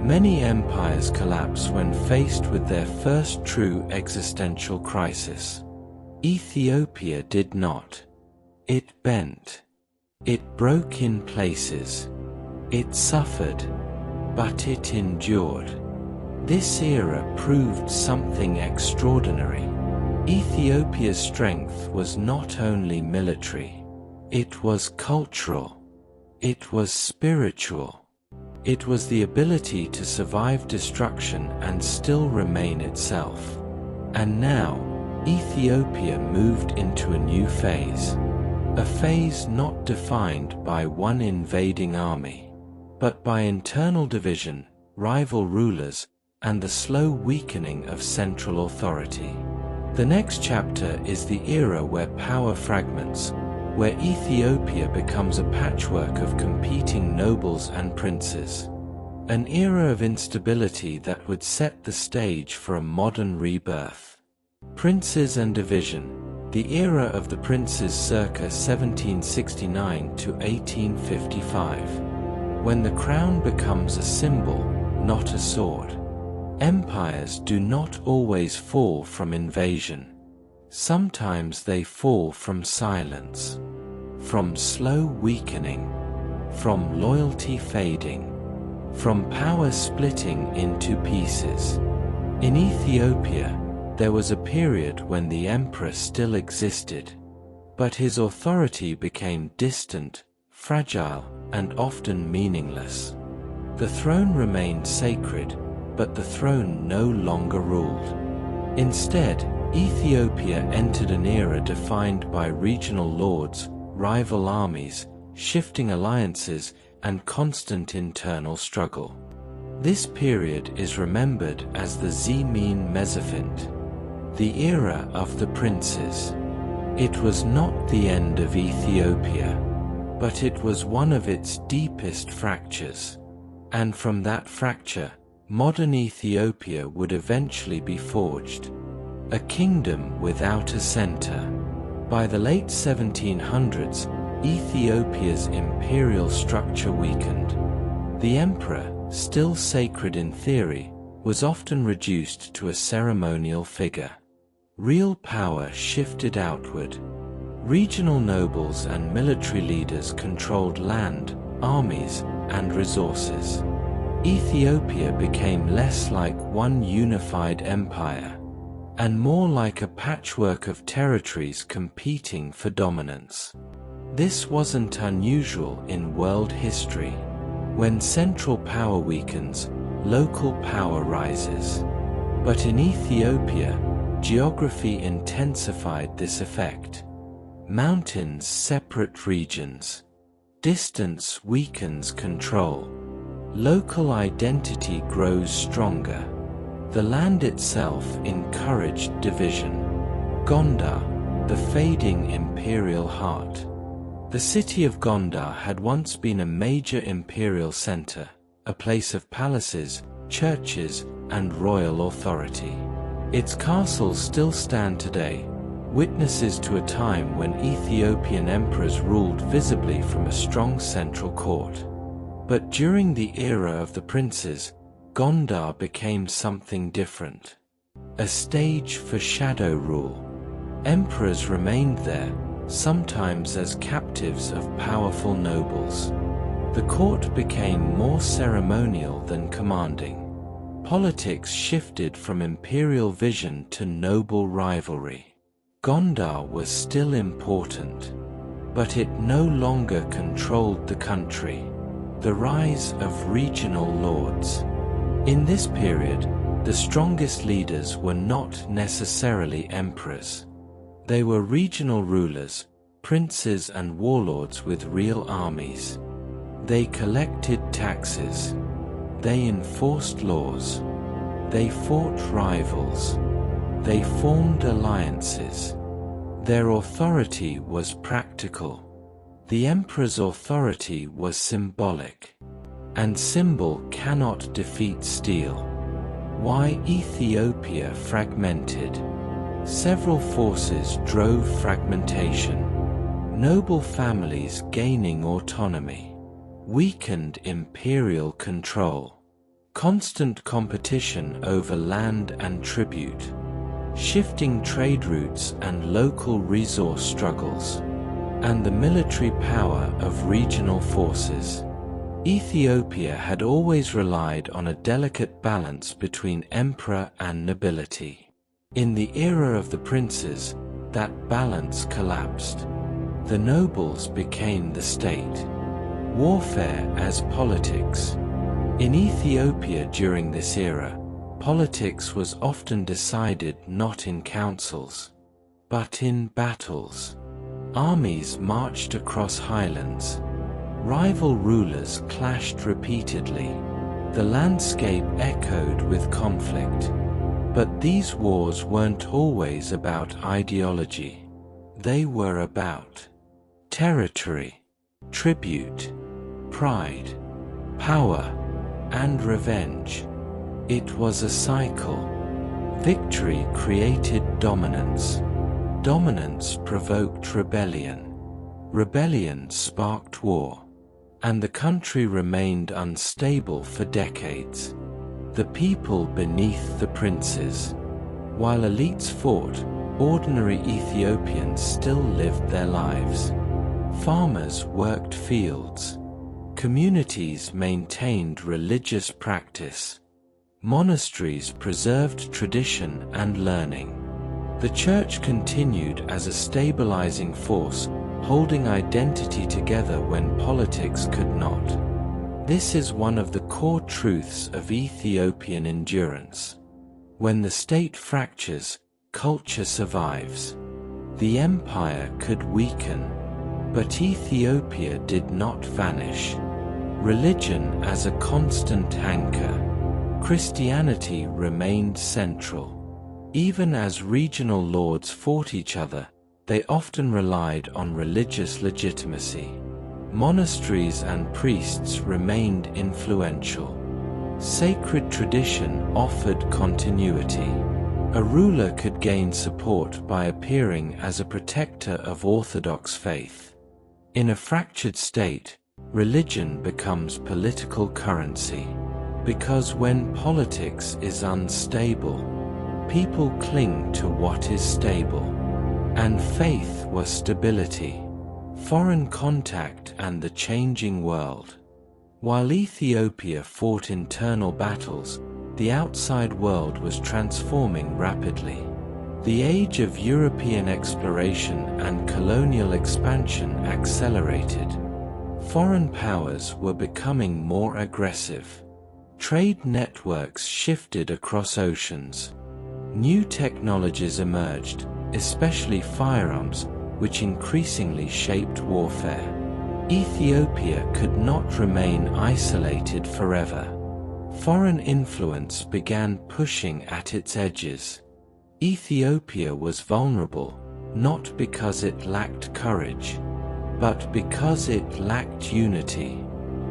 Many empires collapse when faced with their first true existential crisis. Ethiopia did not. It bent. It broke in places. It suffered, but it endured. This era proved something extraordinary. Ethiopia's strength was not only military. It was cultural. It was spiritual. It was the ability to survive destruction and still remain itself. And now, Ethiopia moved into a new phase. A phase not defined by one invading army, but by internal division, rival rulers, and the slow weakening of central authority. The next chapter is the era where power fragments, where Ethiopia becomes a patchwork of competing nobles and princes. An era of instability that would set the stage for a modern rebirth. Princes and division, the era of the princes circa 1769 to 1855. When the crown becomes a symbol, not a sword. Empires do not always fall from invasion. Sometimes they fall from silence, from slow weakening, from loyalty fading, from power splitting into pieces. In Ethiopia, there was a period when the emperor still existed, but his authority became distant, fragile, and often meaningless. The throne remained sacred, but the throne no longer ruled. Instead, Ethiopia entered an era defined by regional lords, rival armies, shifting alliances, and constant internal struggle. This period is remembered as the Zemen Mesophint, the era of the princes. It was not the end of Ethiopia, but it was one of its deepest fractures. And from that fracture, modern Ethiopia would eventually be forged. A kingdom without a center. By the late 1700s, Ethiopia's imperial structure weakened. The emperor, still sacred in theory, was often reduced to a ceremonial figure. Real power shifted outward. Regional nobles and military leaders controlled land, armies, and resources. Ethiopia became less like one unified empire, and more like a patchwork of territories competing for dominance. This wasn't unusual in world history. When central power weakens, local power rises. But in Ethiopia, geography intensified this effect. Mountains separate regions. Distance weakens control. Local identity grows stronger. The land itself encouraged division. Gondar, the fading imperial heart. The city of Gondar had once been a major imperial center, a place of palaces, churches, and royal authority. Its castles still stand today, witnesses to a time when Ethiopian emperors ruled visibly from a strong central court. But during the era of the princes, Gondar became something different. A stage for shadow rule. Emperors remained there, sometimes as captives of powerful nobles. The court became more ceremonial than commanding. Politics shifted from imperial vision to noble rivalry. Gondar was still important, but it no longer controlled the country. The rise of regional lords. In this period, the strongest leaders were not necessarily emperors. They were regional rulers, princes and warlords with real armies. They collected taxes. They enforced laws. They fought rivals. They formed alliances. Their authority was practical. The emperor's authority was symbolic. And symbol cannot defeat steel. Why Ethiopia fragmented? Several forces drove fragmentation. Noble families gaining autonomy. Weakened imperial control. Constant competition over land and tribute. Shifting trade routes and local resource struggles. And the military power of regional forces. Ethiopia had always relied on a delicate balance between emperor and nobility. In the era of the princes, that balance collapsed. The nobles became the state. Warfare as politics. In Ethiopia during this era, politics was often decided not in councils, but in battles. Armies marched across highlands. Rival rulers clashed repeatedly. The landscape echoed with conflict. But these wars weren't always about ideology. They were about territory, tribute, pride, power, and revenge. It was a cycle. Victory created dominance. Dominance provoked rebellion. Rebellion sparked war. And the country remained unstable for decades. The people beneath the princes. While elites fought, ordinary Ethiopians still lived their lives. Farmers worked fields. Communities maintained religious practice. Monasteries preserved tradition and learning. The church continued as a stabilizing force, holding identity together when politics could not. This is one of the core truths of Ethiopian endurance. When the state fractures, culture survives. The empire could weaken, but Ethiopia did not vanish. Religion as a constant anchor. Christianity remained central. Even as regional lords fought each other, they often relied on religious legitimacy. Monasteries and priests remained influential. Sacred tradition offered continuity. A ruler could gain support by appearing as a protector of orthodox faith. In a fractured state, religion becomes political currency. Because when politics is unstable, people cling to what is stable. And faith was stability. Foreign contact and the changing world. While Ethiopia fought internal battles, the outside world was transforming rapidly. The age of European exploration and colonial expansion accelerated. Foreign powers were becoming more aggressive. Trade networks shifted across oceans. New technologies emerged, especially firearms, which increasingly shaped warfare. Ethiopia could not remain isolated forever. Foreign influence began pushing at its edges. Ethiopia was vulnerable, not because it lacked courage, but because it lacked unity.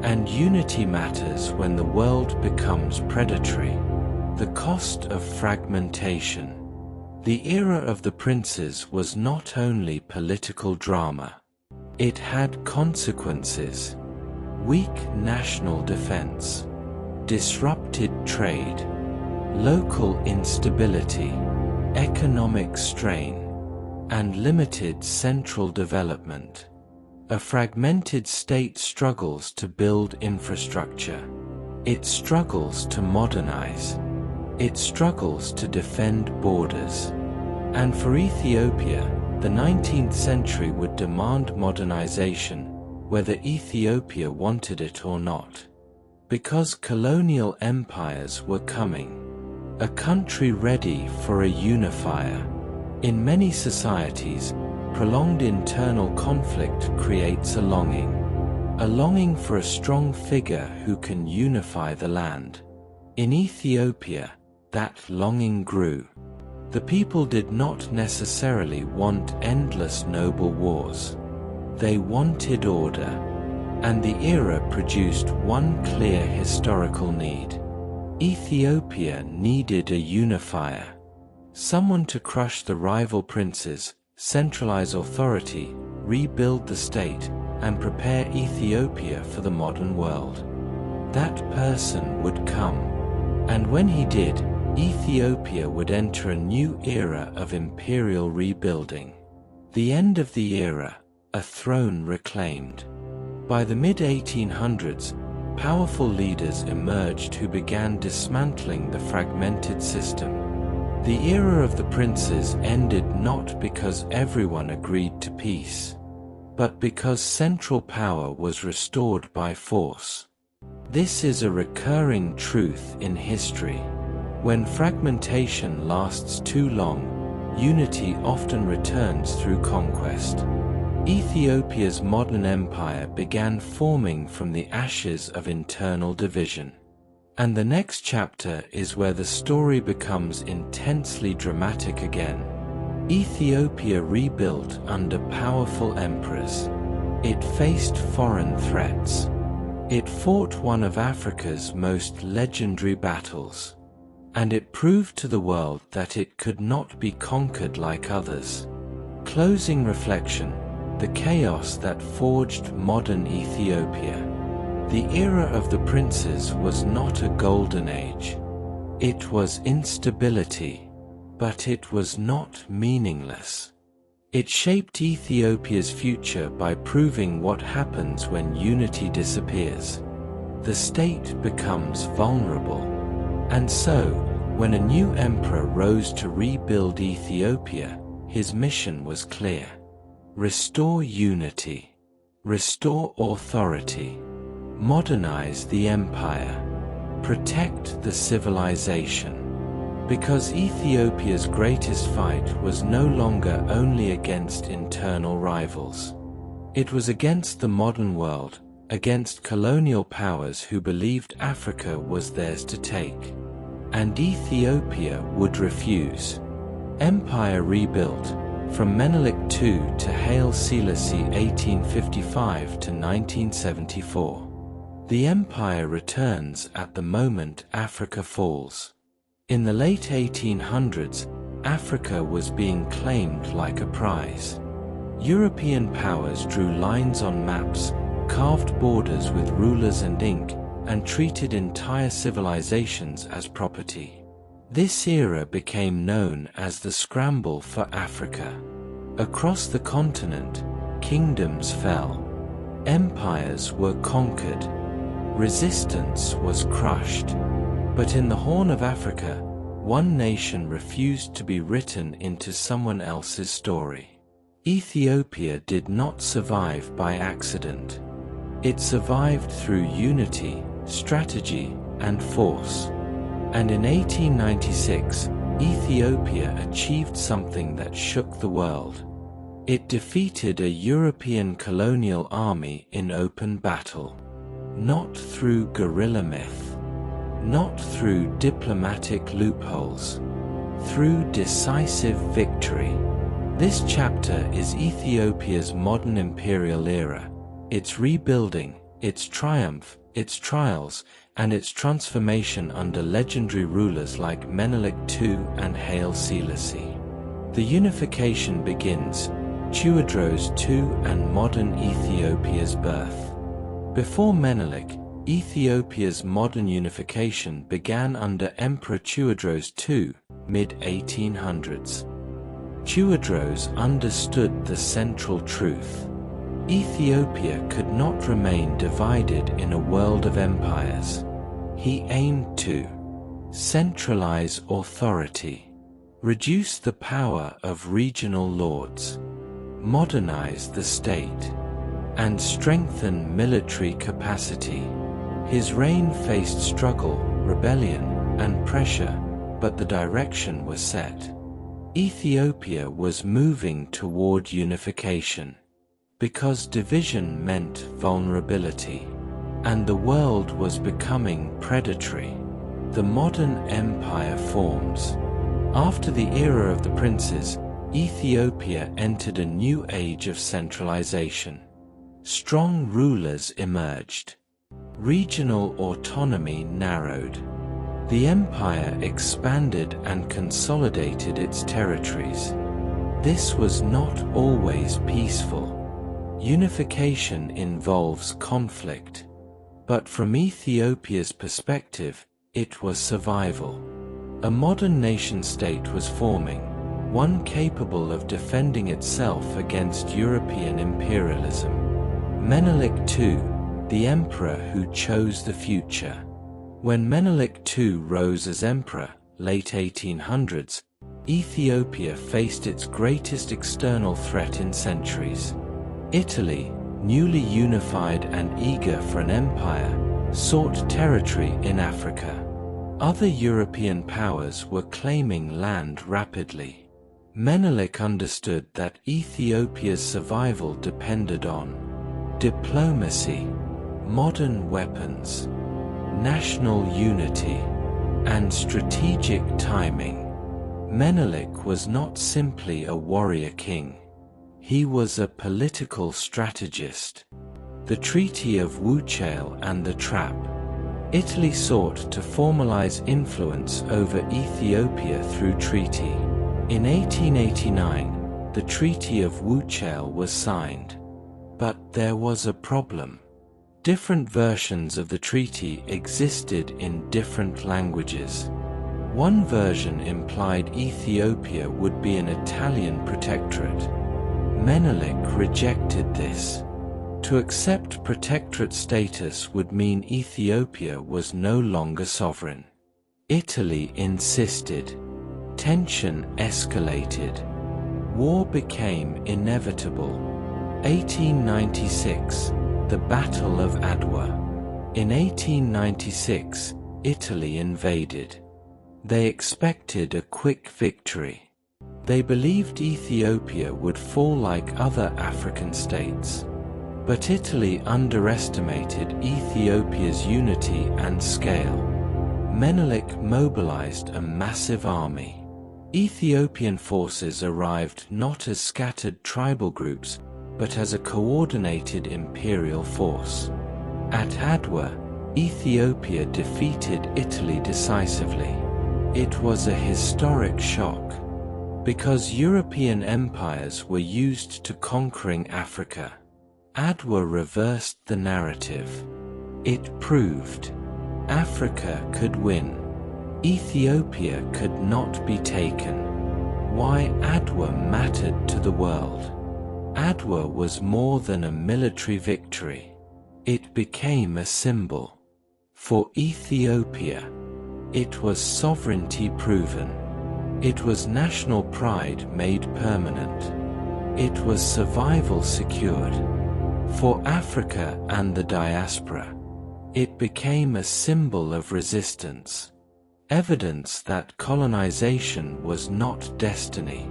And unity matters when the world becomes predatory. The cost of fragmentation. The era of the princes was not only political drama. It had consequences. Weak national defense. Disrupted trade. Local instability. Economic strain. And limited central development. A fragmented state struggles to build infrastructure. It struggles to modernize. It struggles to defend borders. And for Ethiopia, the 19th century would demand modernization, whether Ethiopia wanted it or not. Because colonial empires were coming. A country ready for a unifier. In many societies, prolonged internal conflict creates a longing for a strong figure who can unify the land. In Ethiopia, that longing grew. The people did not necessarily want endless noble wars. They wanted order, and the era produced one clear historical need. Ethiopia needed a unifier. Someone to crush the rival princes, centralize authority, rebuild the state, and prepare Ethiopia for the modern world. That person would come, and when he did, Ethiopia would enter a new era of imperial rebuilding. The end of the era, a throne reclaimed. By the mid-1800s, powerful leaders emerged who began dismantling the fragmented system. The era of the princes ended not because everyone agreed to peace, but because central power was restored by force. This is a recurring truth in history. When fragmentation lasts too long, unity often returns through conquest. Ethiopia's modern empire began forming from the ashes of internal division. And the next chapter is where the story becomes intensely dramatic again. Ethiopia rebuilt under powerful emperors. It faced foreign threats. It fought one of Africa's most legendary battles. And it proved to the world that it could not be conquered like others. Closing reflection, the chaos that forged modern Ethiopia. The era of the princes was not a golden age. It was instability, but it was not meaningless. It shaped Ethiopia's future by proving what happens when unity disappears. The state becomes vulnerable. And so, when a new emperor rose to rebuild Ethiopia, his mission was clear. Restore unity. Restore authority. Modernize the empire. Protect the civilization. Because Ethiopia's greatest fight was no longer only against internal rivals. It was against the modern world, against colonial powers who believed Africa was theirs to take. And Ethiopia would refuse. Empire rebuilt, from Menelik II to Haile Selassie 1855 to 1974. The empire returns at the moment Africa falls. In the late 1800s, Africa was being claimed like a prize. European powers drew lines on maps, carved borders with rulers and ink, and treated entire civilizations as property. This era became known as the scramble for Africa. Across the continent, kingdoms fell. Empires were conquered. Resistance was crushed. But in the Horn of Africa, one nation refused to be written into someone else's story. Ethiopia did not survive by accident. It survived through unity, strategy, and force. And in 1896, Ethiopia achieved something that shook the world. It defeated a European colonial army in open battle. Not through guerrilla myth. Not through diplomatic loopholes. Through decisive victory. This chapter is Ethiopia's modern imperial era, its rebuilding, its triumph, its trials, and its transformation under legendary rulers like Menelik II and Haile Selassie. The unification begins, Tewodros II and modern Ethiopia's birth. Before Menelik, Ethiopia's modern unification began under Emperor Tewodros II, mid-1800s. Tewodros understood the central truth. Ethiopia could not remain divided in a world of empires. He aimed to centralize authority, reduce the power of regional lords, modernize the state, and strengthen military capacity. His reign faced struggle, rebellion, and pressure, but the direction was set. Ethiopia was moving toward unification, because division meant vulnerability, and the world was becoming predatory. The modern empire forms. After the era of the princes, Ethiopia entered a new age of centralization. Strong rulers emerged. Regional autonomy narrowed. The empire expanded and consolidated its territories. This was not always peaceful. Unification involves conflict. But from Ethiopia's perspective, it was survival. A modern nation-state was forming, one capable of defending itself against European imperialism. Menelik II, the emperor who chose the future. When Menelik II rose as emperor, late 1800s, Ethiopia faced its greatest external threat in centuries. Italy, newly unified and eager for an empire, sought territory in Africa. Other European powers were claiming land rapidly. Menelik understood that Ethiopia's survival depended on diplomacy, modern weapons, national unity, and strategic timing. Menelik was not simply a warrior king. He was a political strategist. The Treaty of Wuchale and the Trap. Italy sought to formalize influence over Ethiopia through treaty. In 1889, the Treaty of Wuchale was signed. But there was a problem. Different versions of the treaty existed in different languages. One version implied Ethiopia would be an Italian protectorate. Menelik rejected this. To accept protectorate status would mean Ethiopia was no longer sovereign. Italy insisted. Tension escalated. War became inevitable. 1896, the Battle of Adwa. In 1896, Italy invaded. They expected a quick victory. They believed Ethiopia would fall like other African states. But Italy underestimated Ethiopia's unity and scale. Menelik mobilized a massive army. Ethiopian forces arrived not as scattered tribal groups, but as a coordinated imperial force. At Adwa, Ethiopia defeated Italy decisively. It was a historic shock, because European empires were used to conquering Africa. Adwa reversed the narrative. It proved Africa could win. Ethiopia could not be taken. Why Adwa mattered to the world. Adwa was more than a military victory. It became a symbol. For Ethiopia, it was sovereignty proven. It was national pride made permanent. It was survival secured. For Africa and the diaspora, it became a symbol of resistance. Evidence that colonization was not destiny.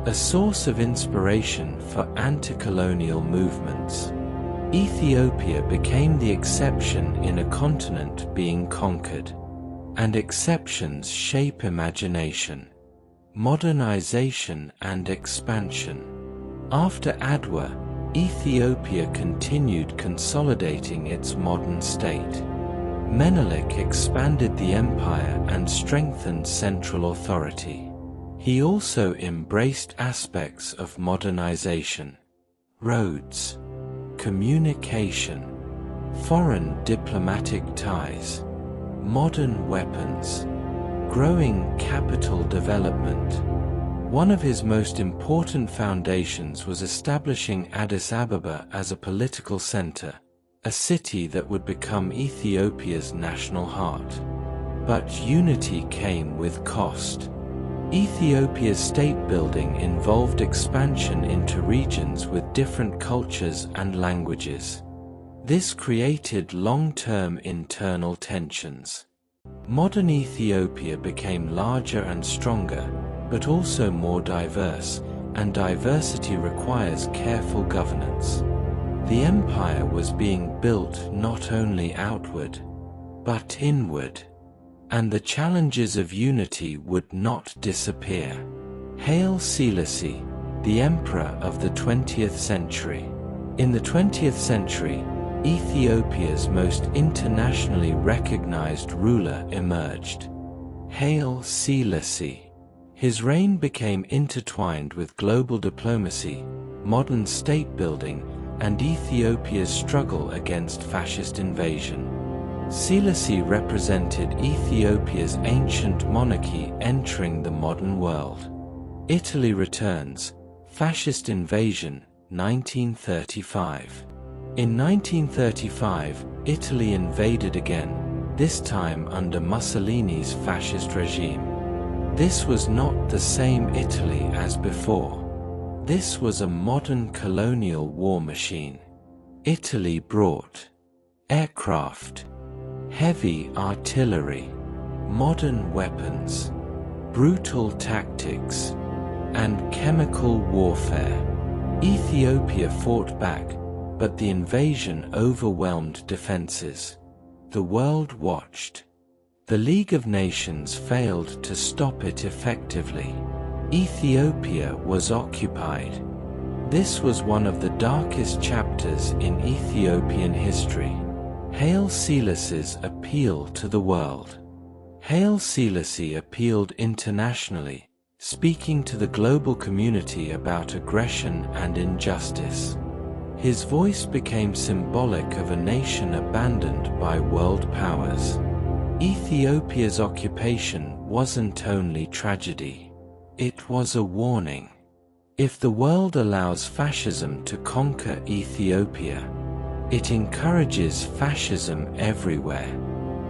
A source of inspiration for anti-colonial movements. Ethiopia became the exception in a continent being conquered. And exceptions shape imagination, modernization and expansion. After Adwa, Ethiopia continued consolidating its modern state. Menelik expanded the empire and strengthened central authority. He also embraced aspects of modernization. Roads, communication, foreign diplomatic ties, modern weapons, growing capital development. One of his most important foundations was establishing Addis Ababa as a political center, a city that would become Ethiopia's national heart. But unity came with cost. Ethiopia's state building involved expansion into regions with different cultures and languages. This created long-term internal tensions. Modern Ethiopia became larger and stronger, but also more diverse, and diversity requires careful governance. The empire was being built not only outward, but inward, and the challenges of unity would not disappear. Haile Selassie, the emperor of the 20th century. In the 20th century, Ethiopia's most internationally recognized ruler emerged. Haile Selassie. His reign became intertwined with global diplomacy, modern state building, and Ethiopia's struggle against fascist invasion. Selassie represented Ethiopia's ancient monarchy entering the modern world. Italy returns. Fascist invasion, 1935. In 1935, Italy invaded again, this time under Mussolini's fascist regime. This was not the same Italy as before. This was a modern colonial war machine. Italy brought aircraft, heavy artillery, modern weapons, brutal tactics, and chemical warfare. Ethiopia fought back, but the invasion overwhelmed defenses. The world watched. The League of Nations failed to stop it effectively. Ethiopia was occupied. This was one of the darkest chapters in Ethiopian history. Haile Selassie's appeal to the world. Haile Selassie appealed internationally, speaking to the global community about aggression and injustice. His voice became symbolic of a nation abandoned by world powers. Ethiopia's occupation wasn't only tragedy. It was a warning. If the world allows fascism to conquer Ethiopia, it encourages fascism everywhere.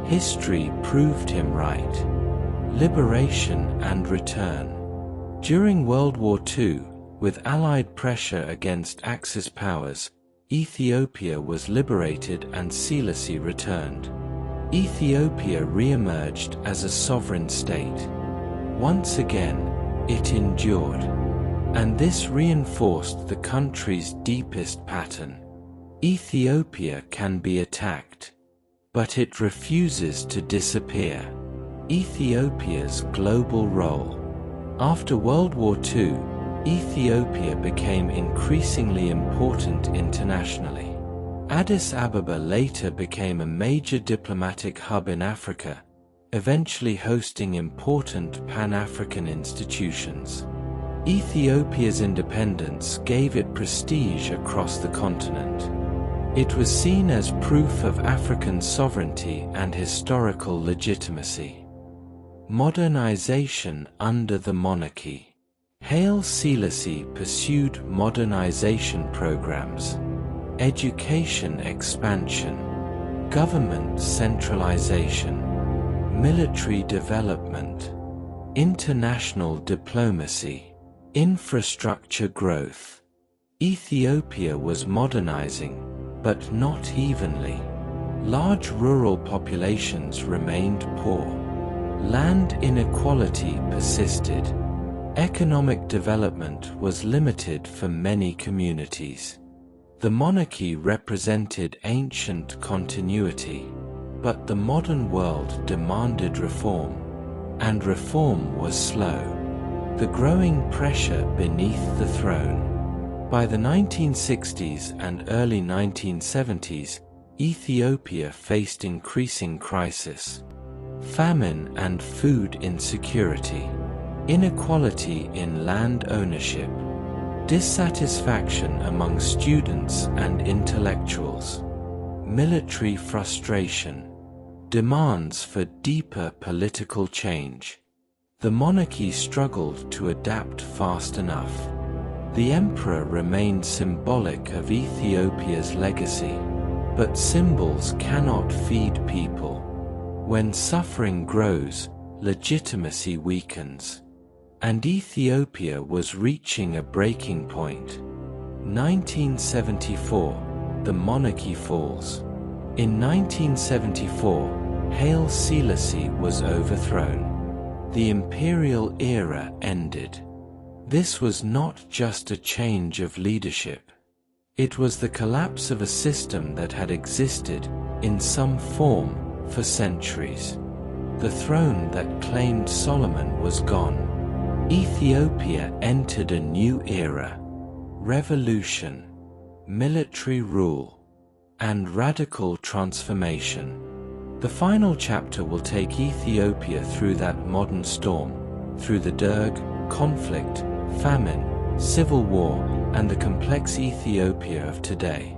History proved him right. Liberation and return. During World War II, with Allied pressure against Axis powers, Ethiopia was liberated and Selassie returned. Ethiopia re-emerged as a sovereign state. Once again, it endured. And this reinforced the country's deepest pattern. Ethiopia can be attacked, but it refuses to disappear. Ethiopia's global role. After World War II, Ethiopia became increasingly important internationally. Addis Ababa later became a major diplomatic hub in Africa, eventually hosting important Pan-African institutions. Ethiopia's independence gave it prestige across the continent. It was seen as proof of African sovereignty and historical legitimacy. Modernization under the monarchy. Haile Selassie pursued modernization programs, education expansion, government centralization, military development, international diplomacy, infrastructure growth. Ethiopia was modernizing, but not evenly. Large rural populations remained poor. Land inequality persisted. Economic development was limited for many communities. The monarchy represented ancient continuity, but the modern world demanded reform, and reform was slow. The growing pressure beneath the throne. By the 1960s and early 1970s, Ethiopia faced increasing crisis. Famine and food insecurity. Inequality in land ownership. Dissatisfaction among students and intellectuals. Military frustration. Demands for deeper political change. The monarchy struggled to adapt fast enough. The emperor remained symbolic of Ethiopia's legacy. But symbols cannot feed people. When suffering grows, legitimacy weakens. and Ethiopia was reaching a breaking point. 1974, the monarchy falls. In 1974, Haile Selassie was overthrown. The imperial era ended. This was not just a change of leadership. It was the collapse of a system that had existed, in some form, for centuries. The throne that claimed Solomon was gone. Ethiopia entered a new era. Revolution, military rule, and radical transformation. The final chapter will take Ethiopia through that modern storm, through the Derg, conflict, famine, civil war, and the complex Ethiopia of today.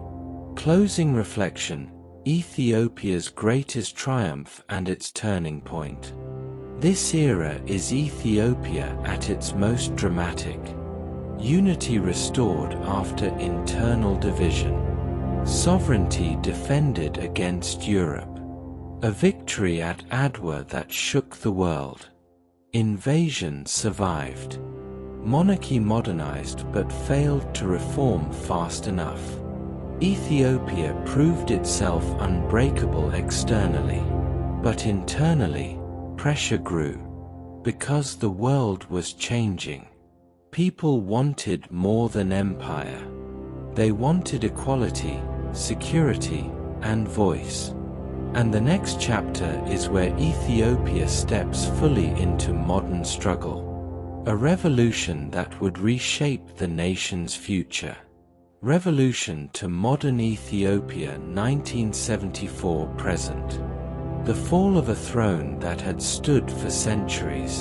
Closing reflection, Ethiopia's greatest triumph and its turning point. This era is Ethiopia at its most dramatic. Unity restored after internal division. Sovereignty defended against Europe. A victory at Adwa that shook the world. Invasion survived. Monarchy modernized but failed to reform fast enough. Ethiopia proved itself unbreakable externally, but internally, pressure grew. Because the world was changing. People wanted more than empire. They wanted equality, security, and voice. And the next chapter is where Ethiopia steps fully into modern struggle. A revolution that would reshape the nation's future. Revolution to modern Ethiopia 1974 present. The fall of a throne that had stood for centuries.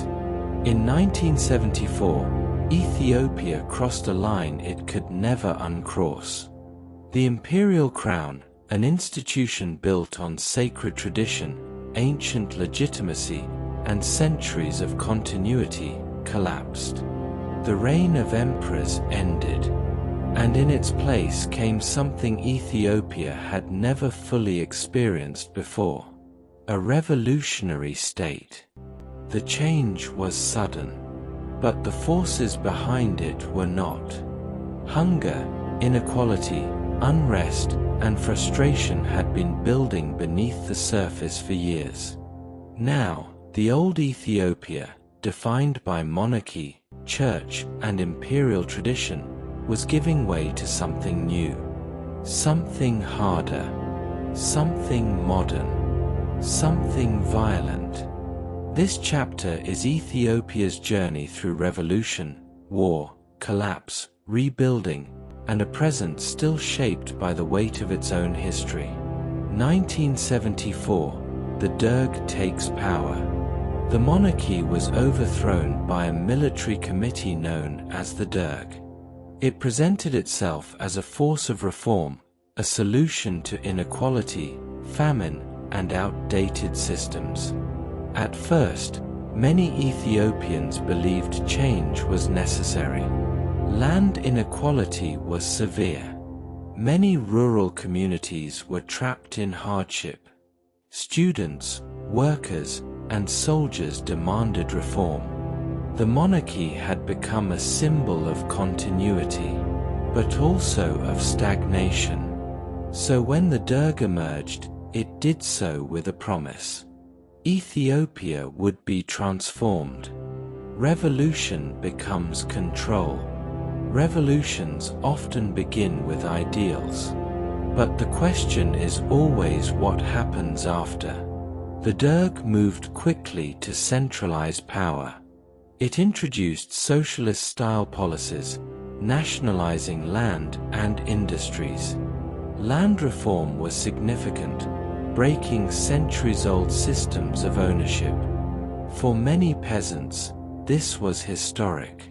In 1974, Ethiopia crossed a line it could never uncross. The imperial crown, an institution built on sacred tradition, ancient legitimacy, and centuries of continuity, collapsed. The reign of emperors ended, and in its place came something Ethiopia had never fully experienced before. A revolutionary state. The change was sudden, but the forces behind it were not. Hunger, inequality, unrest, and frustration had been building beneath the surface for years. Now, the old Ethiopia, defined by monarchy, church, and imperial tradition, was giving way to something new. Something harder. Something modern. Something violent. This chapter is Ethiopia's journey through revolution, war, collapse, rebuilding, and a present still shaped by the weight of its own history. 1974, the Derg takes power. The monarchy was overthrown by a military committee known as the Derg. It presented itself as a force of reform, a solution to inequality, famine, and outdated systems. At first, many Ethiopians believed change was necessary. Land inequality was severe. Many rural communities were trapped in hardship. Students, workers, and soldiers demanded reform. The monarchy had become a symbol of continuity, but also of stagnation. So when the Derg emerged, it did so with a promise. Ethiopia would be transformed. Revolution becomes control. Revolutions often begin with ideals. But the question is always what happens after. The Derg moved quickly to centralize power. It introduced socialist-style policies, nationalizing land and industries. Land reform was significant, breaking centuries-old systems of ownership. For many peasants, this was historic.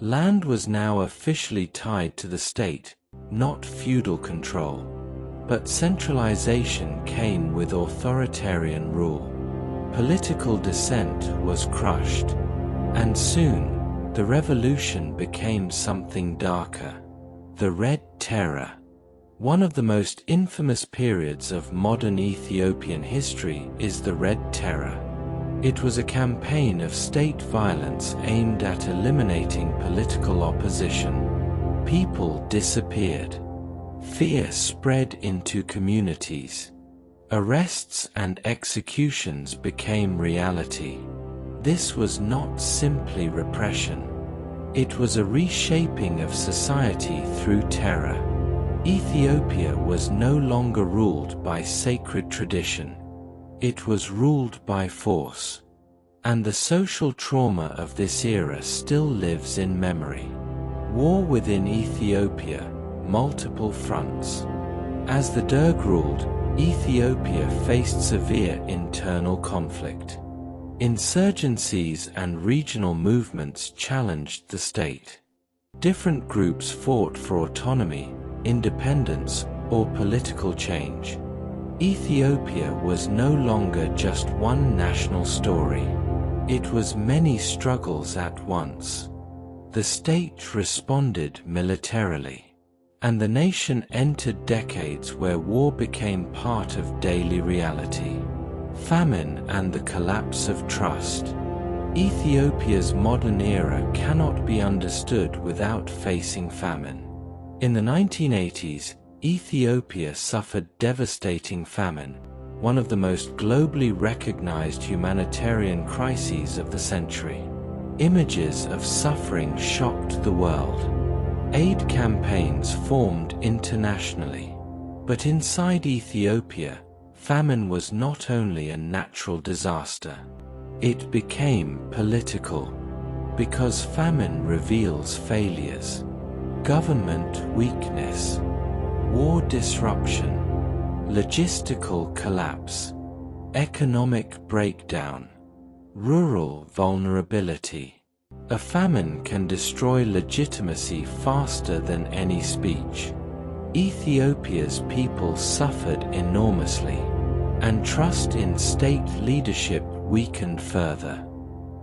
Land was now officially tied to the state, not feudal control. But centralization came with authoritarian rule. Political dissent was crushed. And soon, the revolution became something darker. The Red Terror. One of the most infamous periods of modern Ethiopian history is the Red Terror. It was a campaign of state violence aimed at eliminating political opposition. People disappeared. Fear spread into communities. Arrests and executions became reality. This was not simply repression. It was a reshaping of society through terror. Ethiopia was no longer ruled by sacred tradition. It was ruled by force. And the social trauma of this era still lives in memory. War within Ethiopia, multiple fronts. As the Derg ruled, Ethiopia faced severe internal conflict. Insurgencies and regional movements challenged the state. Different groups fought for autonomy, independence, or political change. Ethiopia was no longer just one national story. It was many struggles at once. The state responded militarily, and the nation entered decades where war became part of daily reality. Famine and the collapse of trust. Ethiopia's modern era cannot be understood without facing famine. In the 1980s, Ethiopia suffered devastating famine, one of the most globally recognized humanitarian crises of the century. Images of suffering shocked the world. Aid campaigns formed internationally. But inside Ethiopia, famine was not only a natural disaster. It became political, because famine reveals failures, government weakness, war disruption, logistical collapse, economic breakdown, rural vulnerability. A famine can destroy legitimacy faster than any speech. Ethiopia's people suffered enormously, and trust in state leadership weakened further.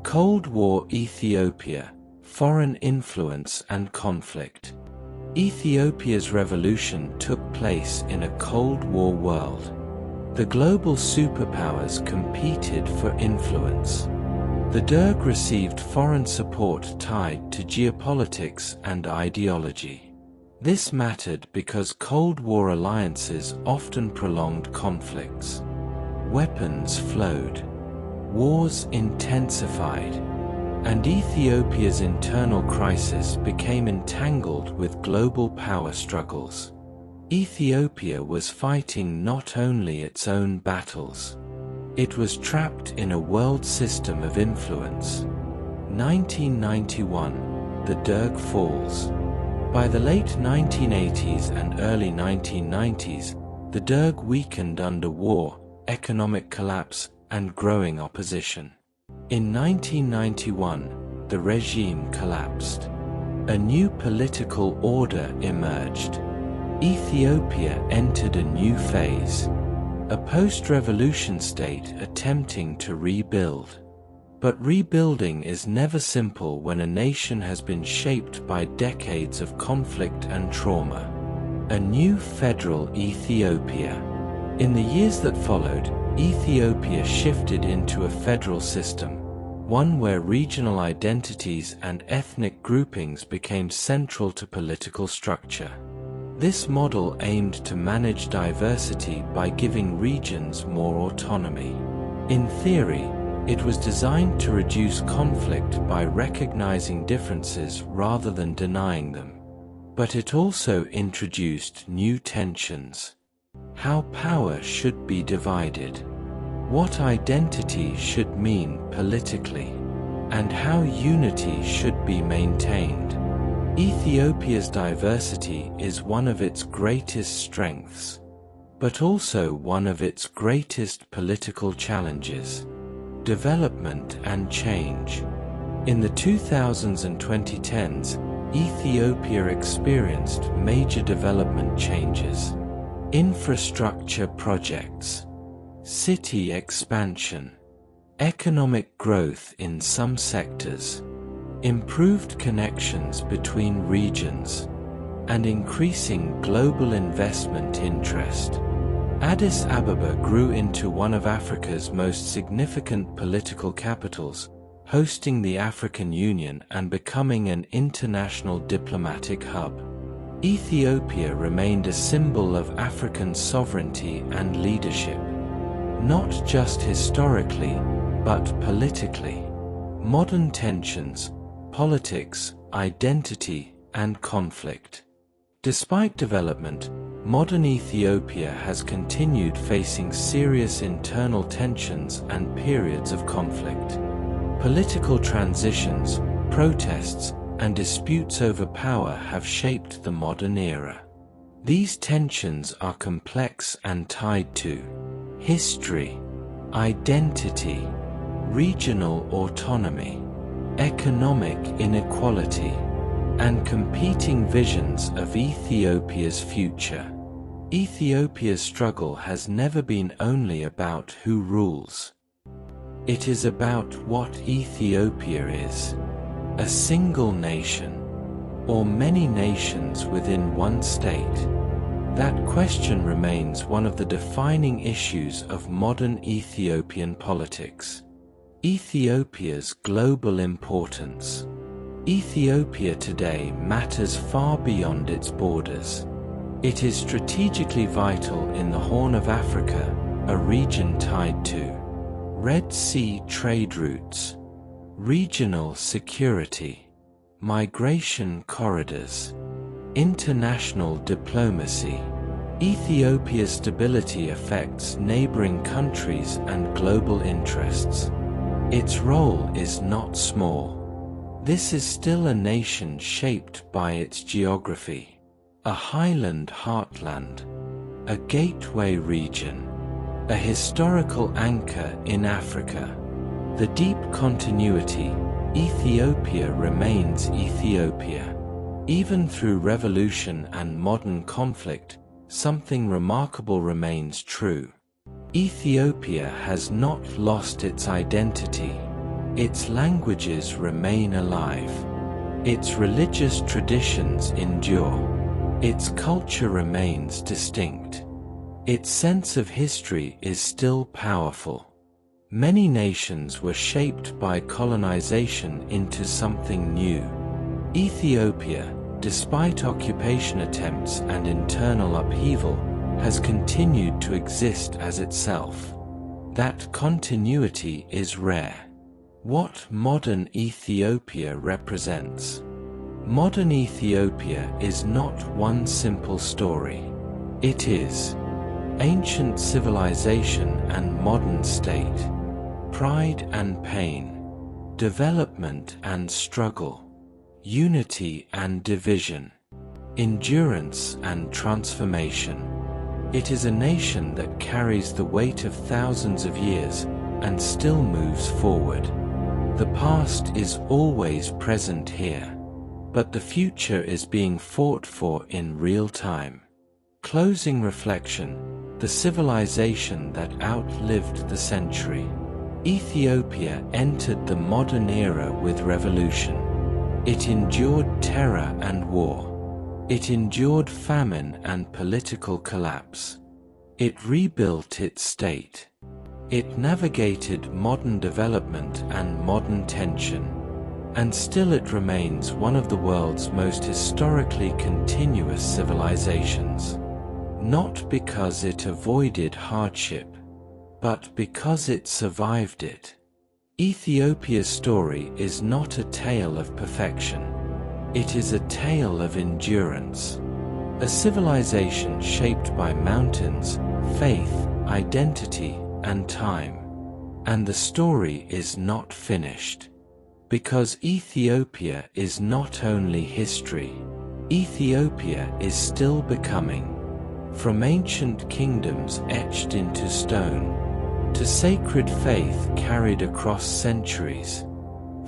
Cold War Ethiopia, foreign influence and conflict. Ethiopia's revolution took place in a Cold War world. The global superpowers competed for influence. The Derg received foreign support tied to geopolitics and ideology. This mattered because Cold War alliances often prolonged conflicts. Weapons flowed. Wars intensified. And Ethiopia's internal crisis became entangled with global power struggles. Ethiopia was fighting not only its own battles. It was trapped in a world system of influence. 1991, the Derg falls. By the late 1980s and early 1990s, the Derg weakened under war, economic collapse, and growing opposition. In 1991, the regime collapsed. A new political order emerged. Ethiopia entered a new phase, a post-revolution state attempting to rebuild. But rebuilding is never simple when a nation has been shaped by decades of conflict and trauma. A new federal Ethiopia. In the years that followed, Ethiopia shifted into a federal system, one where regional identities and ethnic groupings became central to political structure. This model aimed to manage diversity by giving regions more autonomy. In theory, it was designed to reduce conflict by recognizing differences rather than denying them. But it also introduced new tensions. How power should be divided, what identity should mean politically, and how unity should be maintained. Ethiopia's diversity is one of its greatest strengths, but also one of its greatest political challenges: development and change. In the 2000s and 2010s, Ethiopia experienced major development changes. Infrastructure projects, city expansion, economic growth in some sectors, improved connections between regions, and increasing global investment interest. Addis Ababa grew into one of Africa's most significant political capitals, hosting the African Union and becoming an international diplomatic hub. Ethiopia remained a symbol of African sovereignty and leadership, not just historically, but politically. Modern tensions, politics, identity, and conflict. Despite development, modern Ethiopia has continued facing serious internal tensions and periods of conflict. Political transitions, protests, and disputes over power have shaped the modern era. These tensions are complex and tied to history, identity, regional autonomy, economic inequality, and competing visions of Ethiopia's future. Ethiopia's struggle has never been only about who rules. It is about what Ethiopia is: a single nation, or many nations within one state. That question remains one of the defining issues of modern Ethiopian politics. Ethiopia's global importance. Ethiopia today matters far beyond its borders. It is strategically vital in the Horn of Africa, a region tied to Red Sea trade routes, regional security, migration corridors, international diplomacy. Ethiopia's stability affects neighboring countries and global interests. Its role is not small. This is still a nation shaped by its geography, a highland heartland, a gateway region, a historical anchor in Africa. The deep continuity, Ethiopia remains Ethiopia. Even through revolution and modern conflict, something remarkable remains true. Ethiopia has not lost its identity. Its languages remain alive. Its religious traditions endure. Its culture remains distinct. Its sense of history is still powerful. Many nations were shaped by colonization into something new. Ethiopia, despite occupation attempts and internal upheaval, has continued to exist as itself. That continuity is rare. What modern Ethiopia represents? Modern Ethiopia is not one simple story. It is ancient civilization and modern state, pride and pain, development and struggle, unity and division, endurance and transformation. It is a nation that carries the weight of thousands of years and still moves forward. The past is always present here, but the future is being fought for in real time. Closing reflection: the civilization that outlived the century. Ethiopia entered the modern era with revolution. It endured terror and war. It endured famine and political collapse. It rebuilt its state. It navigated modern development and modern tension. And still it remains one of the world's most historically continuous civilizations. Not because it avoided hardship, but because it survived it. Ethiopia's story is not a tale of perfection. It is a tale of endurance. A civilization shaped by mountains, faith, identity, and time. And the story is not finished. Because Ethiopia is not only history. Ethiopia is still becoming. From ancient kingdoms etched into stone, to sacred faith carried across centuries,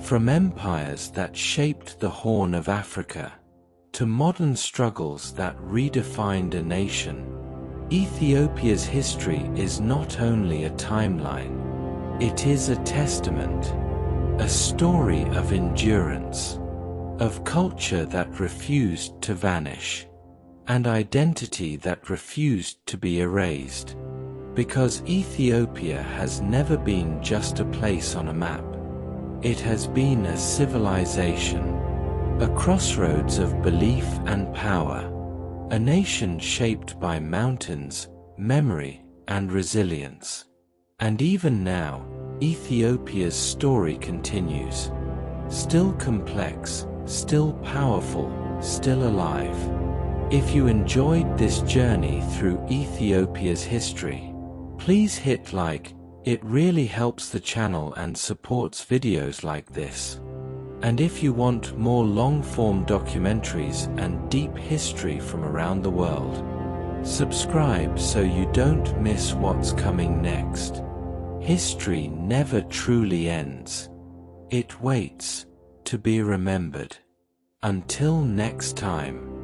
from empires that shaped the Horn of Africa, to modern struggles that redefined a nation, Ethiopia's history is not only a timeline, it is a testament, a story of endurance, of culture that refused to vanish, and identity that refused to be erased. Because Ethiopia has never been just a place on a map. It has been a civilization, a crossroads of belief and power, a nation shaped by mountains, memory, and resilience. And even now, Ethiopia's story continues. Still complex, still powerful, still alive. If you enjoyed this journey through Ethiopia's history, please hit like. It really helps the channel and supports videos like this. And if you want more long-form documentaries and deep history from around the world, subscribe so you don't miss what's coming next. History never truly ends. It waits to be remembered. Until next time.